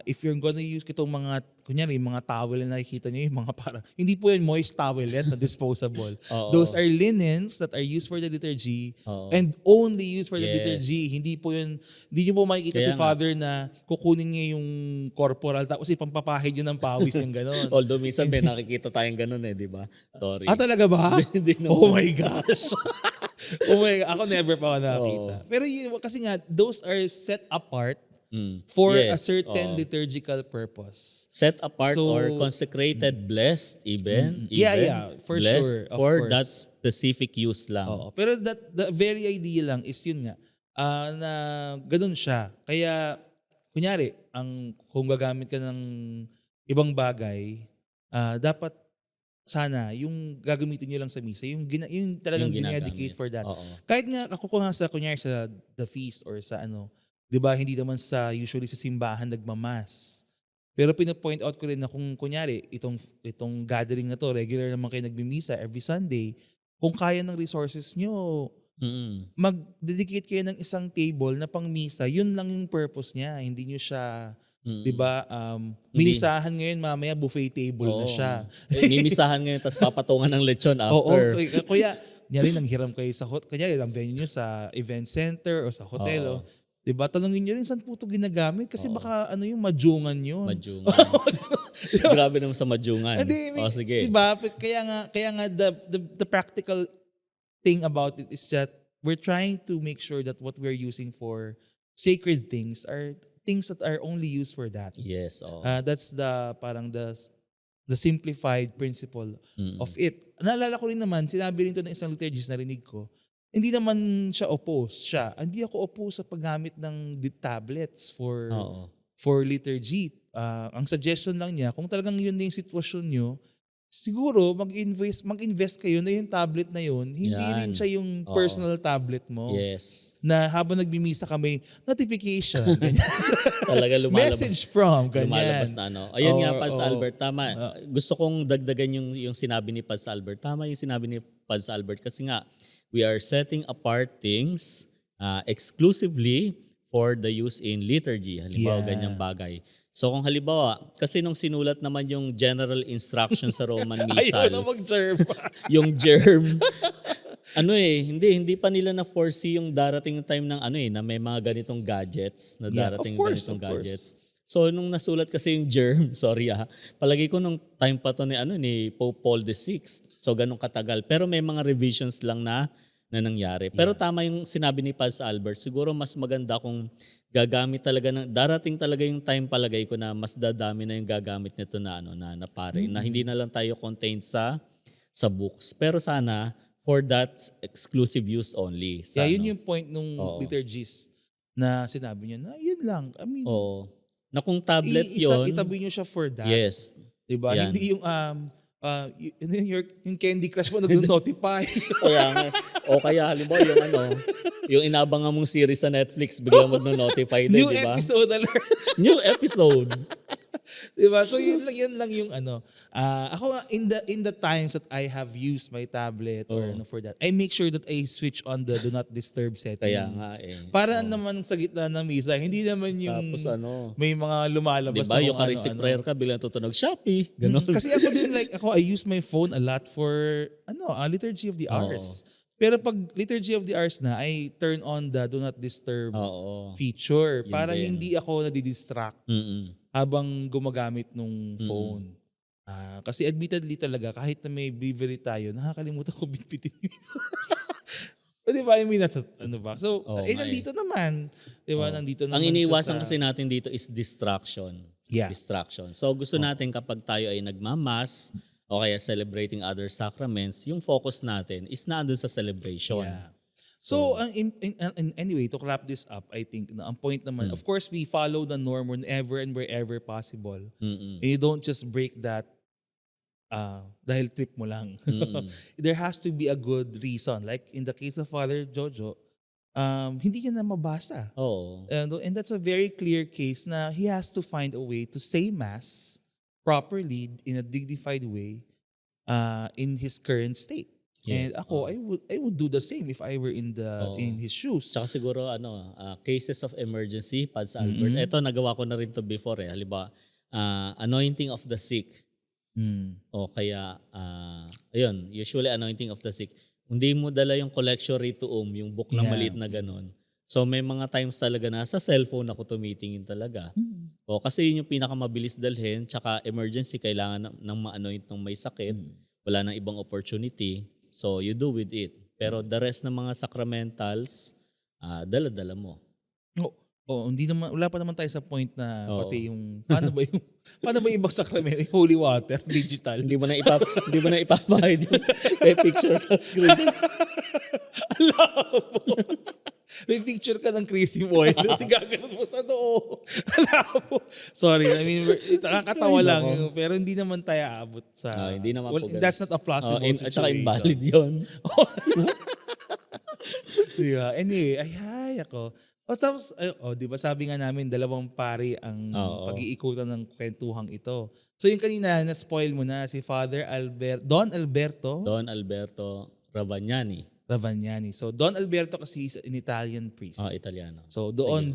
S1: if you're gonna use itong mga, kunyari, yung mga towel na nakikita nyo, yung mga parang, hindi po yung moist towelette na disposable.
S2: Oo.
S1: Those are linens that are used for the liturgy
S2: Oo.
S1: and only used for the
S2: Yes.
S1: liturgy. Hindi po yun, hindi nyo po makikita
S2: Kaya
S1: si
S2: nga.
S1: Father na kukunin niya yung corporal tapos ipampapahid yun ng pawis yung gano'n.
S2: Although minsan may nakikita tayong ganun di ba? Sorry.
S1: Talaga ba?
S2: Hindi naman.
S1: Oh my gosh. Ako never pa ako nakakita. Pero kasi nga, those are set apart for a
S2: Yes,
S1: certain
S2: oo.
S1: liturgical purpose.
S2: Set apart
S1: So-
S2: or consecrated, blessed even.
S1: Yeah, for
S2: blessed
S1: sure, of
S2: for
S1: course.
S2: that specific use lang.
S1: Oo. Pero the very idea lang is yun nga, na ganun siya. Kaya, kunyari, kung gagamit ka ng ibang bagay, dapat sana yung gagamitin nyo lang sa misa, yung talagang
S2: Yung ginagamit.
S1: dinedicate for that.
S2: Oo.
S1: Kahit nga ako ko nga kunyari sa the feast or sa 'di ba, hindi naman usually sa simbahan nagmamas. Pero pina-point out ko rin na kung kunyari itong gathering na to, regular naman kayo nagmimisa every Sunday, kung kaya ng resources nyo, mag-dedicate kayo ng isang table na pang misa, yun lang yung purpose niya. Hindi nyo siya, 'di ba, minisahan ngayon, mamaya buffet table na siya.
S2: Mimisahan ngayon tapos papatungan ng lechon
S1: Oo,
S2: after.
S1: kaya Kunyari, nanghiram kayo sa kunyari, ang venue nyo sa event center o sa hotel.
S2: Oo.
S1: Diba? Tanungin nyo rin saan po ito ginagamit kasi baka yung majungan yun.
S2: Majungan. Grabe naman sa majungan.
S1: Hindi,
S2: Sige.
S1: diba? Kaya nga the practical thing about it is that we're trying to make sure that what we're using for sacred things are things that are only used for that.
S2: Yes. Oh.
S1: That's the simplified principle of it. Naalala ko rin naman, sinabi rin ito ng isang liturgist na rinig ko, hindi naman siya opposed siya. Hindi ako opposed sa paggamit ng tablets for liturgy. Ang suggestion lang niya, kung talagang yun na yung sitwasyon nyo, siguro mag-invest kayo na yung tablet na yun, hindi rin siya yung personal tablet mo.
S2: Yes.
S1: Na habang nagmimisa kami, notification,
S2: Talaga lumalabas.
S1: message from, ganyan.
S2: Lumalabas na ano. Ayun nga, Paz
S1: Oo.
S2: Albert, tama. Gusto kong dagdagan yung sinabi ni Paz Albert. Tama yung sinabi ni Paz Albert kasi nga, we are setting apart things exclusively for the use in liturgy. Halimbawa, ganyang bagay. So kung halimbawa, kasi nung sinulat naman yung general instruction sa Roman Missal,
S1: Ayaw na mag-germ.
S2: yung germ, hindi pa nila na-foresee yung darating time ng na may mga ganitong gadgets, na darating
S1: of course.
S2: gadgets. So nung nasulat kasi yung germ, palagi ko nung time pa to ni Pope Paul VI. So ganun katagal. Pero may mga revisions lang na nangyari. Pero tama yung sinabi ni Paz Albert, siguro mas maganda kung gagamit talaga darating talaga yung time palagay ko na mas dadami na yung gagamit nito na pare, na hindi na lang tayo contained sa books. Pero sana for that exclusive use only.
S1: Yun yung point nung liturgist na sinabi niya na yun lang. I mean,
S2: na kung tablet yun.
S1: Itabi niyo siya for that.
S2: Yes.
S1: Diba?
S2: Yan.
S1: Hindi yung yung Candy Crush mo nag-notify.
S2: Kaya halimbawa yung inabangan mong series sa Netflix, biglang magno-notify din,
S1: New
S2: di ba?
S1: episode alert.
S2: New episode.
S1: Diba? So yun lang yung ako nga, in the times that I have used my tablet or for that, I make sure that I switch on the do not disturb setting.
S2: Kaya nga
S1: Para naman sa gitna ng misa, hindi naman yung
S2: Tapos
S1: may mga lumalabas
S2: diba, yung Eucharistic prayer ka, biglang tutunog, Shopee. Ganon.
S1: Kasi ako din I use my phone a lot for Liturgy of the Hours. Pero pag Liturgy of the Hours na, I turn on the do not disturb feature para hindi ako nadidistract habang gumagamit nung phone. Kasi admittedly talaga, kahit na may breviary tayo, nakakalimutan ko bitbitin yun. Di ba? I mean, that's ba? So, nandito naman. Di ba? Nandito naman.
S2: Ang iniiwasan kasi natin dito is distraction.
S1: Yeah.
S2: Distraction. So, gusto natin kapag tayo ay nagmamas o kaya celebrating other sacraments, yung focus natin is naandun sa celebration.
S1: Yeah. So, anyway, to wrap this up, I think, ang point naman, of course, we follow the norm whenever and wherever possible. And you don't just break that dahil trip mo lang. There has to be a good reason. Like in the case of Father Jojo, hindi niya na mabasa. And that's a very clear case na he has to find a way to say Mass properly in a dignified way in his current state.
S2: Yes.
S1: And ako, I would do the same if I were in his shoes.
S2: Tsaka siguro cases of emergency, Paz Albert. Ito nagawa ko na rin to before halimbawa, anointing of the sick. O kaya usually anointing of the sick. Hindi mo dala yung collection rituum, yung book na maliit na ganun. So may mga times talaga na sa cellphone ako tumitingin talaga. O kasi yun yung pinakamabilis dalhin, tsaka emergency kailangan ng ma-anoint ng may sakit. Wala nang ibang opportunity. So you do with it. Pero the rest ng mga sacramentals, dala-dala mo.
S1: Hindi naman, wala pa naman tayo sa point na pati yung paano ba yung ibang sakramento, yung holy water, digital.
S2: Hindi mo na ipapahid yung may picture sa screen.
S1: Alam mo. May picture ka ng crazy oil, tapos gaganon mo sa noo. Alam mo. Sorry, I mean, nakakatawa lang yun, pero hindi naman tayo aabot sa...
S2: hindi naman po ganun.
S1: That's not a plausible situation.
S2: At saka invalid yun.
S1: Diba? Anyway, ay ako. Tapos, di ba sabi nga namin, 2 pari ang pag-iikutan ng kwentuhang ito. So yung kanina, na-spoil mo na si Father Don Alberto
S2: Ravagnani.
S1: So Don Alberto kasi is an Italian priest.
S2: Italiano.
S1: So Don.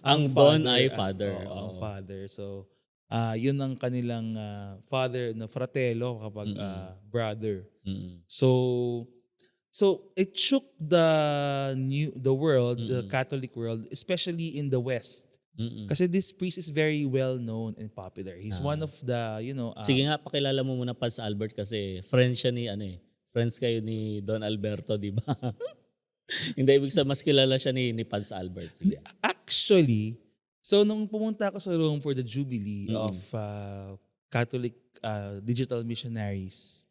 S2: Ang Don ay father.
S1: Ang father. So Yun ang kanilang father na fratello kapag brother.
S2: Mm.
S1: So it shook the world, the Catholic world, especially in the West.
S2: Mm.
S1: Kasi this priest is very well known and popular. He's one of the,
S2: Sige nga, pakilala mo muna Paz Albert kasi friends siya ni friends kayo ni Don Alberto, di ba? Hindi, ibig sabihin mas kilala siya ni Paz Albert. Sige.
S1: actually, so nung pumunta ako sa Rome for the Jubilee of Catholic digital missionaries,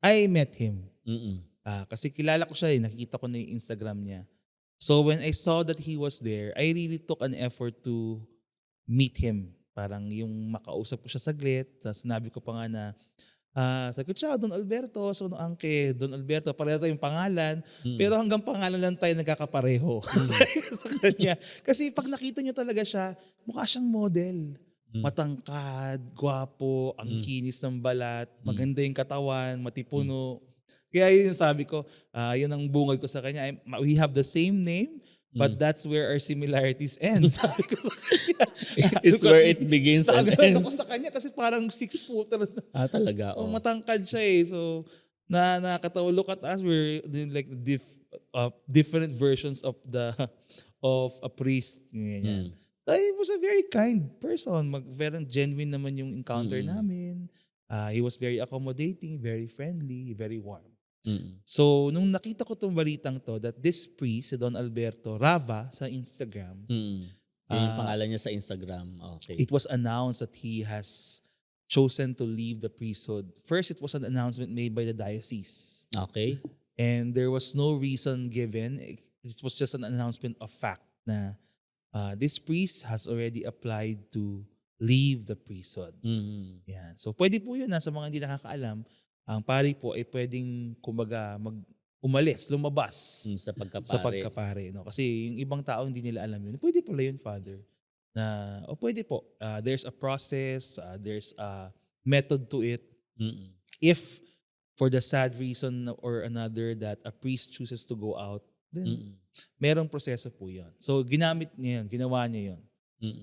S1: I met him.
S2: Mm.
S1: Kasi kilala ko siya nakikita ko na yung Instagram niya. So when I saw that he was there, I really took an effort to meet him. Parang yung makausap ko siya saglit. Sinabi ko pa nga na, sabi ko, ciao, Don Alberto. So, angke, Don Alberto, pareho tayong pangalan. Pero hanggang pangalan lang tayo nagkakapareho. Sabi ko sa kanya. Kasi pag nakita nyo talaga siya, mukha siyang model. Matangkad, gwapo, ang kinis ng balat, maganda yung katawan, matipuno. Kaya yun yung sabi ko, yun ang bungad ko sa kanya. We have the same name, but that's where our similarities end. Sabi ko sa kanya.
S2: It's where it begins and
S1: Nagano
S2: ends.
S1: ko sa kanya kasi parang 6-footer.
S2: Talaga, oh.
S1: Matangkad siya So, nakakatawa. Look at us. We're like different versions of a priest. Ganyan. He was a very kind person. Very genuine naman yung encounter namin. He was very accommodating, very friendly, very warm. So, nung nakita ko tong balitang to, that this priest, si Don Alberto Rava sa Instagram,
S2: Yan yung pangalan niya sa Instagram. Okay.
S1: it was announced that he has chosen to leave the priesthood. First, it was an announcement made by the diocese.
S2: Okay.
S1: And there was no reason given. It was just an announcement of fact na this priest has already applied to leave the priesthood. Yan. So, pwede po yun sa mga hindi nakakaalam. Ang pari po ay pwedeng lumabas
S2: Sa pagkapare.
S1: sa pagkapare. No? Kasi yung ibang tao hindi nila alam yun. Pwede pala yun, Father. Pwede po. There's a process, there's a method to it. If for the sad reason or another that a priest chooses to go out, then merong proseso po yun. So ginamit niya yun, ginawa niya yun.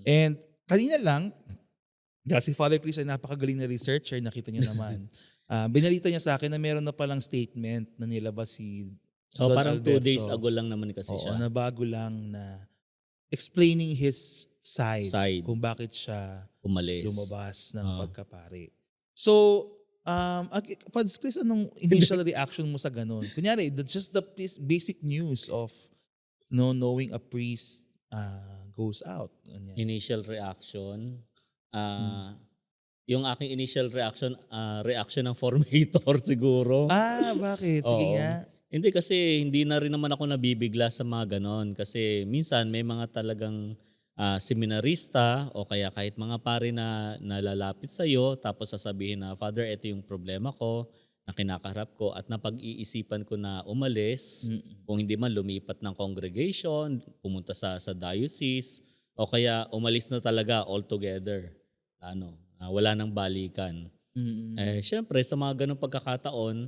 S1: And kanina lang, kasi Father Chris ay napakagaling na researcher, nakita niyo naman. Binalita niya sa akin na meron na palang statement na nilabas si Don
S2: parang 2
S1: Alberto.
S2: days ago lang naman kasi siya.
S1: Na bago lang na explaining his side. Kung bakit siya lumabas ng pagkapare. So, Pads Chris, anong initial reaction mo sa ganun? Kunyari, just the basic news of knowing a priest goes out. Ganyan.
S2: Initial reaction, yung aking initial reaction ng formator siguro.
S1: Bakit? Sige nga.
S2: Hindi kasi hindi na rin naman ako nabibigla sa mga ganon. Kasi minsan may mga talagang seminarista o kaya kahit mga pare na nalalapit sa'yo tapos sasabihin na, Father, ito yung problema ko na kinakaharap ko at napag-iisipan ko na umalis, kung hindi man lumipat ng congregation, pumunta sa diocese o kaya umalis na talaga altogether. Wala nang balikan. Syempre, sa mga ganong pagkakataon,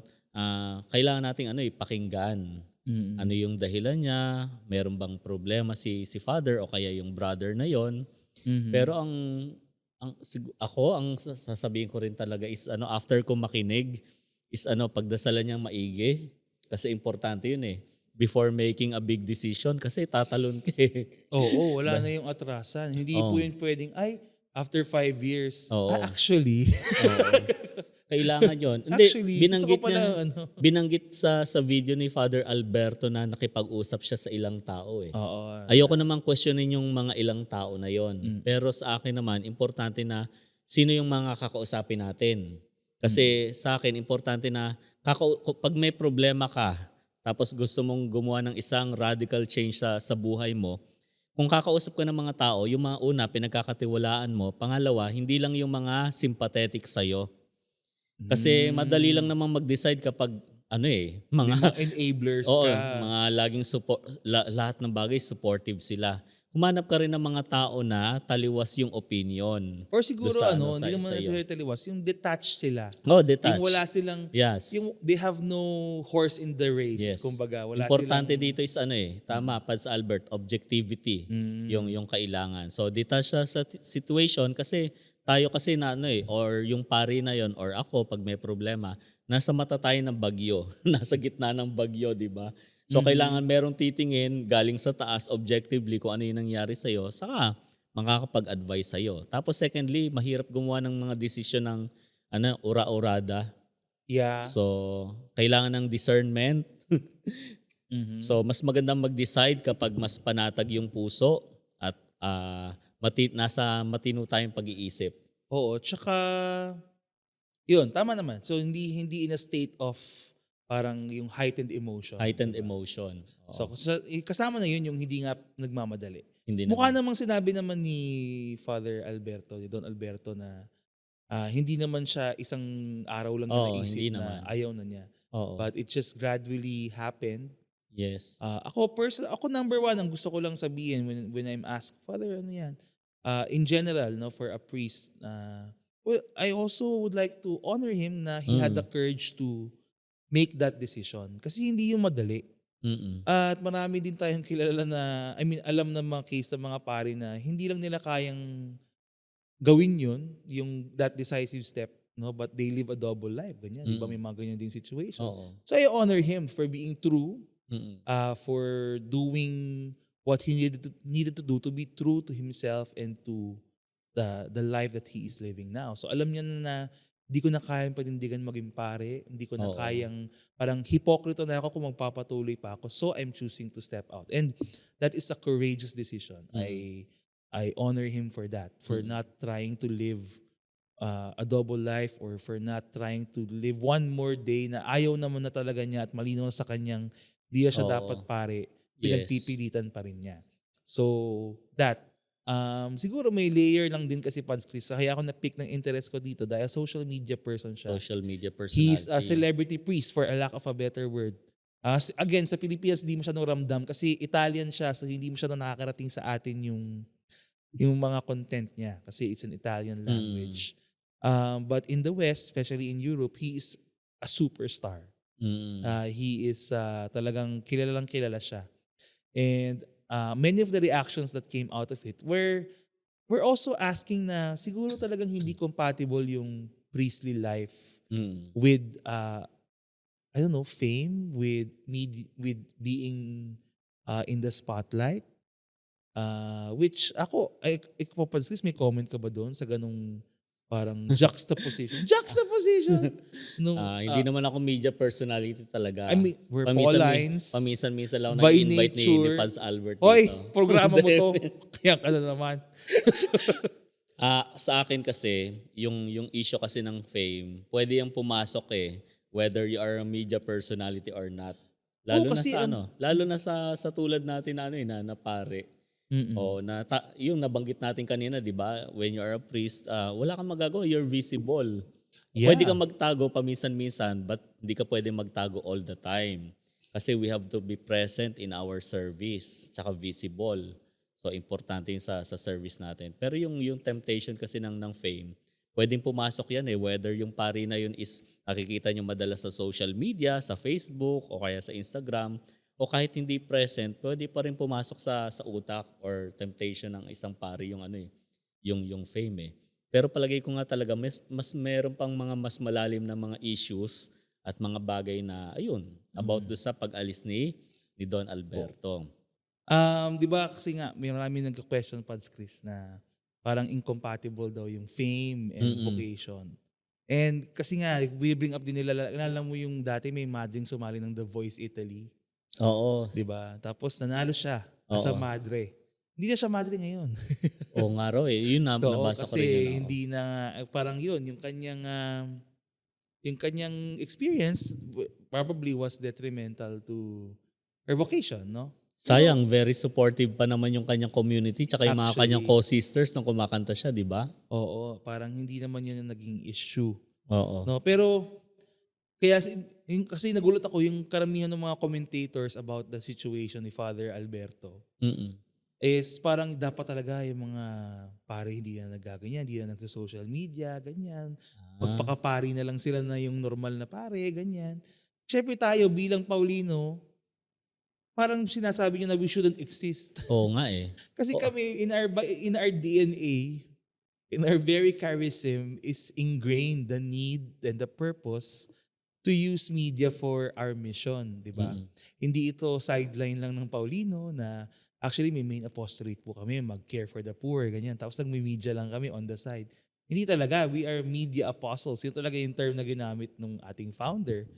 S2: kailangan nating pakinggan. Ano yung dahilan niya? Meron bang problema si father o kaya yung brother na yon? Pero ang sasabihin ko rin talaga is after ko makinig is pagdasalan niyang maigi kasi importante yun before making a big decision kasi tatalon ka
S1: Oo, wala na yung atrasan. Hindi po yun pwedeng after 5 years.
S2: Oo.
S1: Actually.
S2: Kailangan yon. Hindi,
S1: Actually,
S2: binanggit sa video ni Father Alberto na nakipag-usap siya sa ilang tao
S1: Oo.
S2: Ayoko namang questionin yung mga ilang tao na yon. Pero sa akin naman, importante na sino yung mga kakausapin natin. Kasi sa akin, importante na pag may problema ka, tapos gusto mong gumawa ng isang radical change sa buhay mo, kung kakausap ka ng mga tao, yung mga una, pinagkakatiwalaan mo. Pangalawa, hindi lang yung mga sympathetic sa'yo. Kasi madali lang namang mag-decide kapag mga
S1: enablers
S2: oo,
S1: ka.
S2: mga laging lahat ng bagay supportive sila. Humanap ka rin ng mga tao na taliwas yung opinion.
S1: Or siguro hindi naman
S2: sa'yo.
S1: necessarily taliwas, yung detached sila.
S2: Detached.
S1: Yung wala silang, they have no horse in the race.
S2: Yes.
S1: Kumbaga, wala
S2: importante
S1: silang,
S2: dito is tama, Pads Albert, objectivity yung kailangan. So detached siya sa situation kasi tayo kasi na ano eh, or yung pari na yon or ako pag may problema, nasa mata tayo ng bagyo. Nasa gitna ng bagyo, di ba? So kailangan merong titingin galing sa taas objectively kung ano yung nangyari sa'yo, saka makakapag-advise sa'yo. Tapos secondly, mahirap gumawa ng mga desisyon ng ura-urada.
S1: Yeah.
S2: So kailangan ng discernment.
S1: Mhm.
S2: So mas magandang mag-decide kapag mas panatag yung puso at nasa matino tayong pag-iisip.
S1: Oo, tsaka yun, tama naman. So hindi in a state of parang yung heightened emotion.
S2: Heightened emotion.
S1: So
S2: Oo.
S1: kasama na yun yung hindi nga nagmamadali.
S2: Hindi
S1: Mukha
S2: naman.
S1: namang sinabi naman ni Father Alberto, ni Don Alberto na hindi naman siya isang araw lang niya
S2: Oo,
S1: naisip
S2: hindi
S1: na
S2: naman.
S1: ayaw na niya.
S2: Oo.
S1: But it just gradually happened.
S2: Yes.
S1: Ako number one, ang gusto ko lang sabihin when I'm asked, Father, ano yan? In general, no, for a priest, well, I also would like to honor him na he had the courage to make that decision. Kasi hindi yung madali.
S2: Mm-mm.
S1: At marami din tayong kilala na, I mean, alam ng mga case ng mga pari na hindi lang nila kayang gawin yun, yung that decisive step, no? But they live a double life. Ganyan, di ba? May mga ganyan din situation.
S2: Oo.
S1: So I honor him for being true,
S2: Mm-mm.
S1: for doing what he needed to do to be true to himself and to the life that he is living now. So alam niya na hindi ko na kayang panindigan maging pare, hindi ko na
S2: Oo.
S1: kayang, parang hipokrito na ako kung magpapatuloy pa ako. So I'm choosing to step out. And that is a courageous decision. I honor him for that, for not trying to live a double life or for not trying to live one more day na ayaw naman na talaga niya at malinaw sa kanyang di na siya
S2: Oo.
S1: dapat pare,
S2: Yes.
S1: pinagpipilitan pa rin niya. So that, siguro may layer lang din kasi Pads Chris. Kaya ako na-pick ng interest ko dito dahil social media person siya.
S2: Social media
S1: He's
S2: personality.
S1: a celebrity priest for a lack of a better word. Again, sa Pilipinas, hindi mo siya ramdam kasi Italian siya so hindi mo siya nakakarating sa atin yung mga content niya kasi it's an Italian language. But in the West, especially in Europe, he is a superstar.
S2: Mm.
S1: He is talagang kilalang kilala siya. And many of the reactions that came out of it we're also asking na siguro talagang hindi compatible yung priestly life
S2: Mm.
S1: with I don't know, fame, with being in the spotlight. Which ikaw Francis, may comment ka ba doon sa ganung parang juxtaposition? Juxtaposition! Nung,
S2: Hindi naman ako media personality talaga.
S1: I mean, we're Paulines.
S2: Paminsan-minsan lang ako
S1: By
S2: na-invite ni
S1: nature.
S2: Paz Albert
S1: Hoy,
S2: dito.
S1: programa mo to. Kaya ka na naman.
S2: Sa akin kasi, yung issue kasi ng fame, pwede yung pumasok whether you are a media personality or not. Lalo na
S1: kasi
S2: sa lalo na sa tulad natin na pare. O yung nabanggit natin kanina, 'di ba? When you are a priest, wala kang magagawa, you're visible.
S1: Yeah.
S2: Pwede kang magtago paminsan-minsan, but hindi ka pwede magtago all the time. Kasi we have to be present in our service, tsaka visible. So importante yung sa service natin. Pero yung temptation kasi ng fame, pwedeng pumasok yan whether yung pari na yun is nakikita nyo madalas sa social media, sa Facebook o kaya sa Instagram, o kahit hindi present, pwede pa rin pumasok sa utak or temptation ng isang pari yung fame Pero palagay ko nga talaga mas meron pang mga mas malalim na mga issues at mga bagay na about do sa pag-alis ni Don Alberto.
S1: Di ba kasi nga may maraming nagka-question Pads Chris na parang incompatible daw yung fame and vocation. And kasi nga, we bring up din nila, alam mo yung dati may madring sumali ng The Voice Italy.
S2: Oo.
S1: Di ba? Tapos nanalo siya as a madre. Hindi na siya madre ngayon.
S2: Oo nga raw Yun na, nabasa ko rin yun.
S1: Kasi hindi na, parang yun, yung kanyang experience probably was detrimental to her vocation, no?
S2: Sayang, very supportive pa naman yung kanyang community tsaka yung mga
S1: Actually,
S2: kanyang co-sisters nung kumakanta siya, di ba?
S1: Oo, parang hindi naman yun yung naging issue.
S2: Oo.
S1: No, pero kasi nagulat ako yung karamihan ng mga commentators about the situation ni Father Alberto is parang dapat talaga yung mga pare hindi na nagaganyan, hindi na nagsa-social media, ganyan. Magpakapari na lang sila na yung normal na pare, ganyan. Siyempre tayo bilang Paulino, parang sinasabi niya na we shouldn't exist.
S2: Oo nga
S1: Kasi kami in our DNA, in our very charism is ingrained the need and the purpose to use media for our mission, di ba? Hindi ito sideline lang ng Paulino na actually may main apostolate po kami, mag-care for the poor, ganyan. Tapos nagme-media lang kami on the side. Hindi talaga, we are media apostles. Yun talaga yung term na ginamit ng ating founder.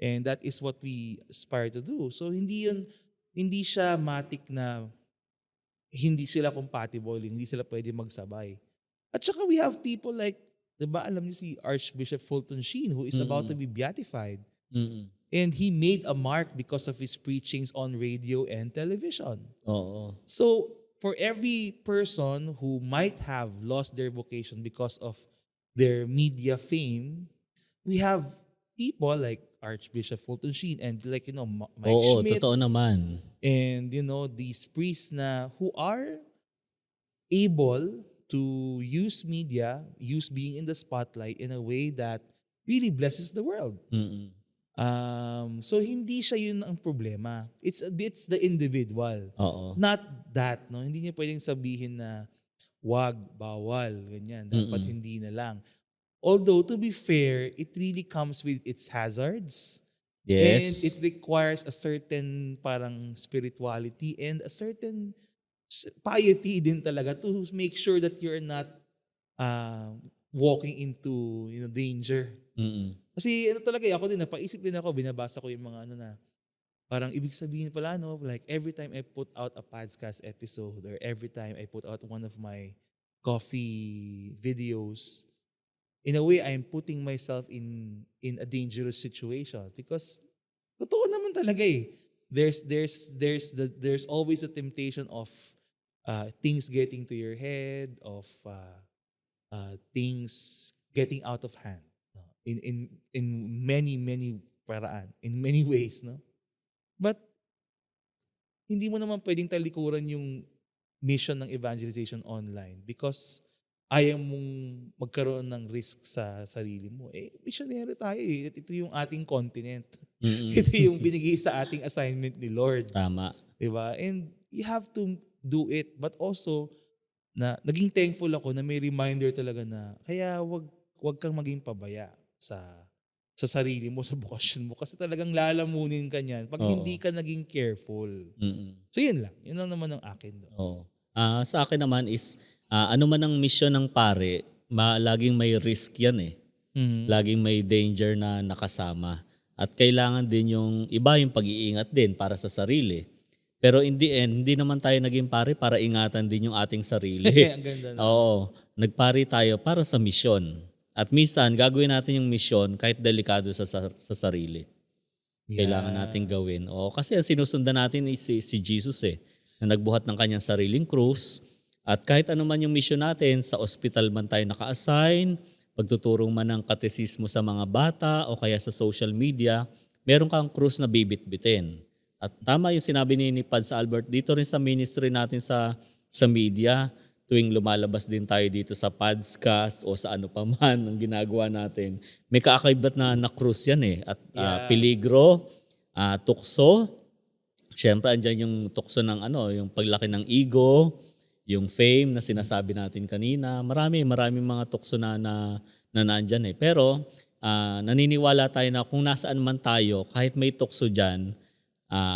S1: And that is what we aspire to do. So hindi siya matik na hindi sila compatible, hindi sila pwede magsabay. At saka we have people like, di ba, alam niyo si Archbishop Fulton Sheen who is about to be beatified. And he made a mark because of his preachings on radio and television.
S2: Oo.
S1: So, for every person who might have lost their vocation because of their media fame, we have people like Archbishop Fulton Sheen and like, Mike
S2: Oo,
S1: Schmitz.
S2: totoo naman.
S1: And, these priests na who are able to use media, use being in the spotlight in a way that really blesses the world. So hindi siya yun ang problema. It's the individual.
S2: Oo.
S1: Not that, no? Hindi niya pwedeng sabihin na wag, bawal, ganyan. Dapat hindi na lang. Although, to be fair, it really comes with its hazards. And
S2: Yes.
S1: it requires a certain parang spirituality and a certain piety din talaga to make sure that you're not walking into danger. Kasi talaga ako din, napaisip din ako, binabasa ko yung mga parang ibig sabihin pala, like every time I put out a podcast episode or every time I put out one of my coffee videos, in a way, I'm putting myself in a dangerous situation because totoo naman talaga eh. There's always a temptation of things getting to your head, of things getting out of hand, no? In many paraan, in many ways, no? But hindi mo naman pwedeng talikuran yung mission ng evangelization online because ayaw mong magkaroon ng risk sa sarili mo. Missionary tayo eh. Ito yung ating continent. Ito yung binigay sa ating assignment ni Lord.
S2: Tama.
S1: Diba? And you have to do it. But also, naging thankful ako na may reminder talaga na kaya wag kang maging pabaya sa sarili mo, sa bukasyon mo. Kasi talagang lalamunin ka niyan pag hindi ka naging careful. So yun lang. Yun lang naman ang akin.
S2: Oo. Sa akin naman is, ano man ang mission ng pare, laging may risk yan eh. Laging may danger na nakasama. At kailangan din yung iba yung pag-iingat din para sa sarili. Pero in the end, hindi naman tayo naging pare para ingatan din yung ating sarili.
S1: Ang ganda na.
S2: Oo. Nagpare tayo para sa misyon. At minsan, gagawin natin yung misyon kahit delikado sa sarili. Kailangan natin gawin. Kasi ang sinusundan natin is si Jesus eh. Na nagbuhat ng kanyang sariling krus. At kahit ano man yung mission natin, sa ospital man tayo naka-assign, pagtuturo man ng katesismo sa mga bata o kaya sa social media, meron kang krus na bibit-bitin. At tama yung sinabi ni Pads Albert, dito rin sa ministry natin sa media, tuwing lumalabas din tayo dito sa podcast o sa ano pa man ang ginagawa natin, may kaakaibat na krus yan eh. At peligro, tukso, syempre andyan yung tukso ng yung paglaki ng ego, yung fame na sinasabi natin kanina. Maraming mga tukso na nandyan eh. Pero naniniwala tayo na kung nasaan man tayo, kahit may tukso dyan,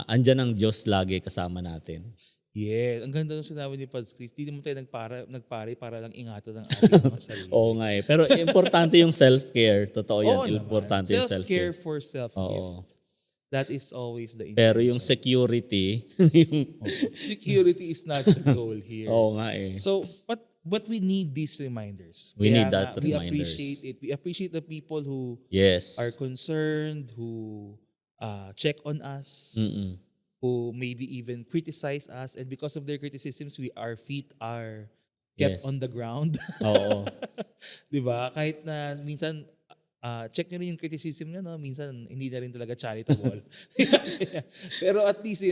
S2: andyan ang Diyos lagi kasama natin.
S1: Yes. Ang ganda ng sinabi ni Pads Chris. Hindi naman tayo nagpare para lang ingatan ng ating mga sarili.
S2: Oo nga eh. Pero importante yung self-care. Totoo yan. Importante yung
S1: self-care
S2: self-care.
S1: for self-gift. That is always the intention.
S2: Pero yung security,
S1: security is not the goal here.
S2: Oo nga eh.
S1: So, but we need these reminders.
S2: We need that
S1: we
S2: reminders.
S1: appreciate it. We appreciate the people who
S2: yes.
S1: are concerned, who check on us, who maybe even criticize us. And because of their criticisms, our feet are kept on the ground.
S2: Oo.
S1: Diba? Kahit na minsan, check nyo rin yung criticism nyo, no? Minsan hindi na rin talaga charitable. Pero at least,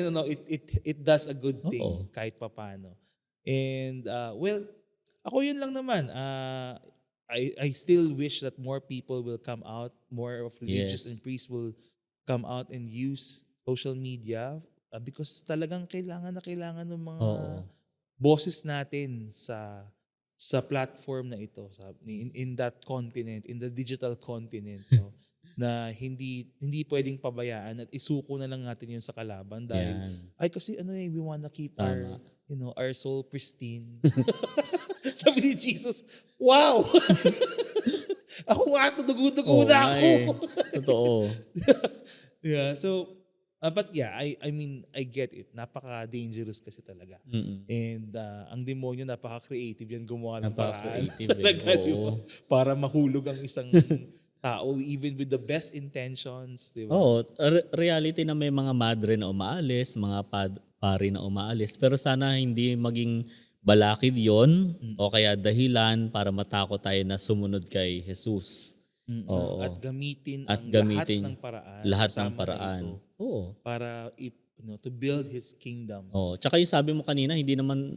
S1: it does a good thing kahit papano. And, ako yun lang naman. I still wish that more people will come out, more of religious and priests will come out and use social media because talagang kailangan ng mga boses natin sa sa platform na ito, in that continent, in the digital continent, no, na hindi pwedeng pabayaan at isuko na lang natin yun sa kalaban dahil
S2: Yan.
S1: ay kasi we wanna keep
S2: Tama.
S1: our soul pristine. Sabi ni Jesus, wow! Ako nga, dugo-dugo
S2: Oo
S1: na
S2: nga
S1: ako.
S2: eh. Totoo.
S1: Yeah, so, but yeah, I mean, I get it. Napaka-dangerous kasi talaga.
S2: Mm.
S1: And ang demonyo, napaka-creative yan gumawa ng paraan.
S2: Napaka-creative eh.
S1: Talaga, di ba?
S2: Oo.
S1: Para mahulog ang isang tao, even with the best intentions, di ba?
S2: Oo, reality na may mga madre na umaalis, mga pari na umaalis. Pero sana hindi maging balakid yon o kaya dahilan para matakot tayo na sumunod kay Jesus. Oo.
S1: At gamitin
S2: At
S1: ang
S2: gamitin
S1: lahat ng paraan.
S2: lahat ng
S1: kasama na
S2: paraan.
S1: ito
S2: Oo.
S1: para to build His kingdom.
S2: Oo. Tsaka yung sabi mo kanina, hindi naman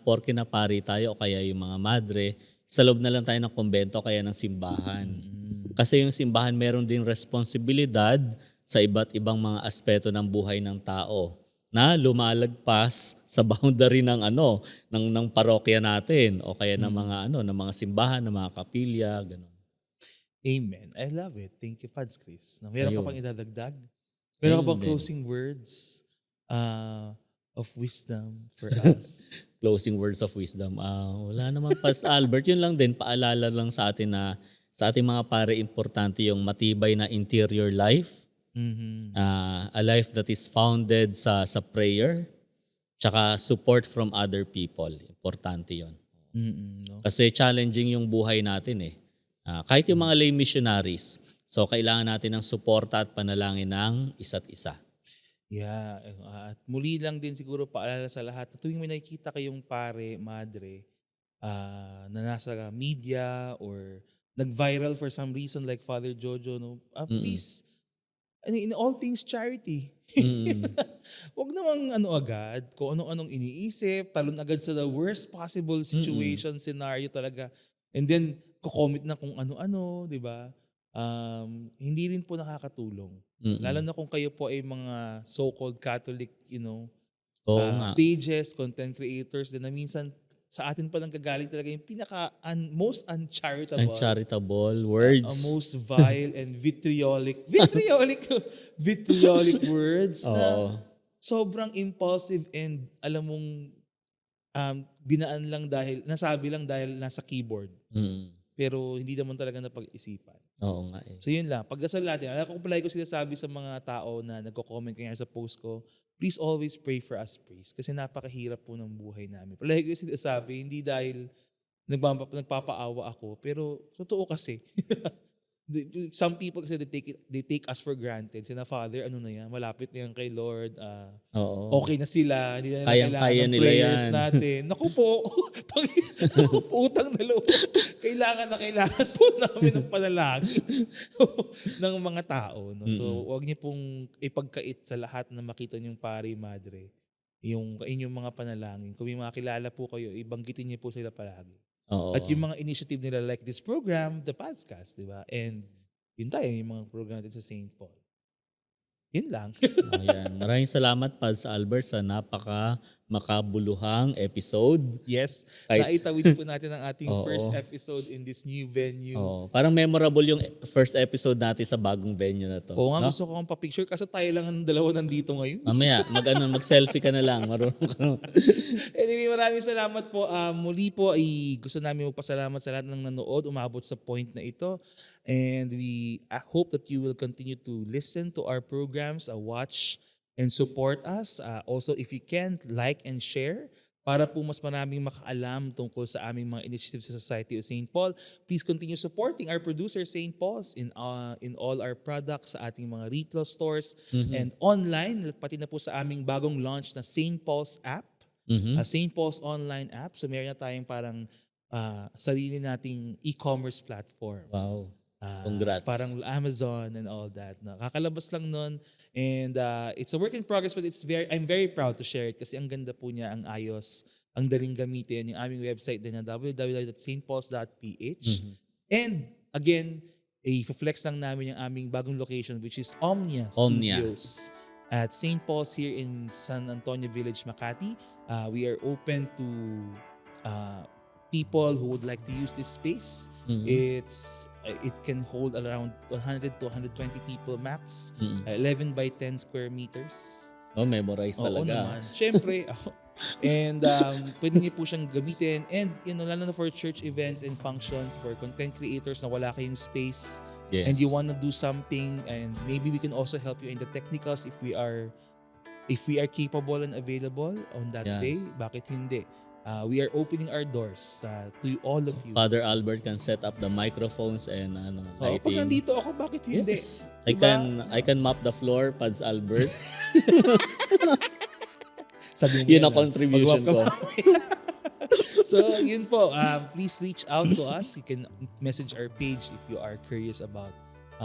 S2: porke na pari tayo o kaya yung mga madre, sa loob na lang tayo ng kumbento kaya ng simbahan. Kasi yung simbahan meron ding responsibilidad sa iba't ibang mga aspeto ng buhay ng tao na lumalagpas sa boundary ng ng parokya natin o kaya ng mga ng mga simbahan, ng mga kapilya, ganun.
S1: Amen. I love it. Thank you, Pads Chris. Meron ka
S2: Ayun.
S1: pang idadagdag? Meron ka bang
S2: Ayun din.
S1: closing words of wisdom for us?
S2: Closing words of wisdom. Wala naman Pas Albert, yun lang din, paalala lang sa atin na sa ating mga pare, importante yung matibay na interior life, a life that is founded sa prayer, tsaka support from other people. Importante yon.
S1: No?
S2: Kasi challenging yung buhay natin eh. Kahit yung mga lay missionaries, so kailangan natin ng suporta at panalangin ng isa't isa.
S1: Yeah. At muli lang din siguro paalala sa lahat na tuwing may nakikita kayong pare, madre, na nasa media or nag-viral for some reason like Father Jojo, no? Please, in all things charity. Huwag namang agad, kung ano-anong iniisip, talon agad sa the worst possible situation, scenario talaga. And then, kukomment na kung ano-ano, di ba? Hindi rin po nakakatulong. Lalo na kung kayo po ay mga so-called Catholic,
S2: Oo nga.
S1: pages, content creators, din na minsan sa atin pa lang gagaling talaga yung most uncharitable,
S2: Uncharitable words.
S1: most vile and vitriolic words na sobrang impulsive and alam mong dinaan lang nasabi lang dahil nasa keyboard. Pero hindi naman talaga napag-isipan.
S2: Oo nga eh.
S1: So yun lang. Pagdasal natin. Alam ko palagi ko sinasabi sa mga tao na nagko-comment kanya sa post ko, please always pray for us, priest. Kasi napakahirap po ng buhay namin. Palagi ko sinasabi, hindi dahil nagpapaawa ako, pero totoo kasi. Some people kasi they take us for granted. Sina Father, ano na yan, malapit na yan kay Lord.
S2: Oo.
S1: Okay na sila. Hindi na
S2: Kayang-kaya
S1: kailangan ng
S2: nila
S1: prayers
S2: yan.
S1: natin. Naku po, utang na loob. Kailangan po namin ng panalangin ng mga tao. No? So, huwag niyo pong ipagkait sa lahat na makita niyong pare, madre, yung inyong mga panalangin. Kung may mga kilala po kayo, ibanggitin niyo po sila palagi.
S2: Oo.
S1: At yung mga initiative nila like this program, the podcast, di ba? And yun tayo, yung mga program natin sa St. Paul. Yun lang.
S2: Ayan. Maraming salamat, Pads Albert, sa makabuluhang episode.
S1: Yes.
S2: Kahit-
S1: Naitawid po natin ang ating
S2: Oo.
S1: first episode in this new venue.
S2: Parang memorable yung first episode natin sa bagong venue na to.
S1: Oo nga,
S2: no?
S1: gusto ko kang pa-picture kasi tayo lang ang dalawa nandito ngayon.
S2: Mamaya, mag-selfie ka na lang. Marunong ka na.
S1: Anyway, maraming salamat po. Muli po, gusto namin magpasalamat sa lahat ng nanood, umabot sa point na ito. And we hope that you will continue to listen to our programs, watch and support us. Also, if you can, like and share para po mas maraming makaalam tungkol sa aming mga initiatives sa Society of St. Paul. Please continue supporting our producer, St. Paul's, in all our products sa ating mga retail stores and online, pati na po sa aming bagong launch na St. Paul's app. St. Paul's online app. So meron na tayong parang sarili nating e-commerce platform.
S2: Wow. Congrats.
S1: Parang Amazon and all that. Nakakalabas lang nun. And it's a work in progress but I'm very proud to share it kasi ang ganda po niya, ang ayos, ang daling gamitin. Yung aming website din na www.stpauls.ph. And again, i-flex lang namin yung aming bagong location which is Omnia Studios at St. Paul's here in San Antonio Village, Makati. We are open to people who would like to use this space. It can hold around 100 to 120 people max. 11 by 10 square meters.
S2: Oh, memorize
S1: Oo
S2: talaga.
S1: naman. Siyempre, and pwede niyo po siyang gamitin. And lalo na for church events and functions, for content creators na wala kayong space,
S2: Yes.
S1: and you want to do something, and maybe we can also help you in the technicals if we are capable and available on that
S2: Yes.
S1: day. Bakit hindi? We are opening our doors to all of you.
S2: Father Albert can set up the microphones and
S1: Pag
S2: lighting.
S1: nandito ako, bakit hindi?
S2: Yes.
S1: Diba?
S2: I can mop the floor, Pads Albert.
S1: Sabi mo
S2: Yun
S1: yan,
S2: ang contribution
S1: Pag-wap
S2: ko.
S1: So, yun po. Please reach out to us. You can message our page if you are curious about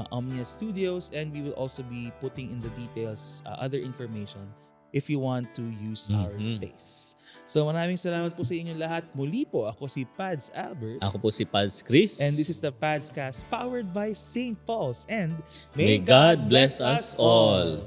S1: Omnia Studios, and we will also be putting in the details other information if you want to use our space. So, maraming salamat po sa inyong lahat. Muli po, ako si Pads Albert.
S2: Ako po si Pads Chris.
S1: And this is the Padscast powered by St. Paul's. And
S2: May God bless us all.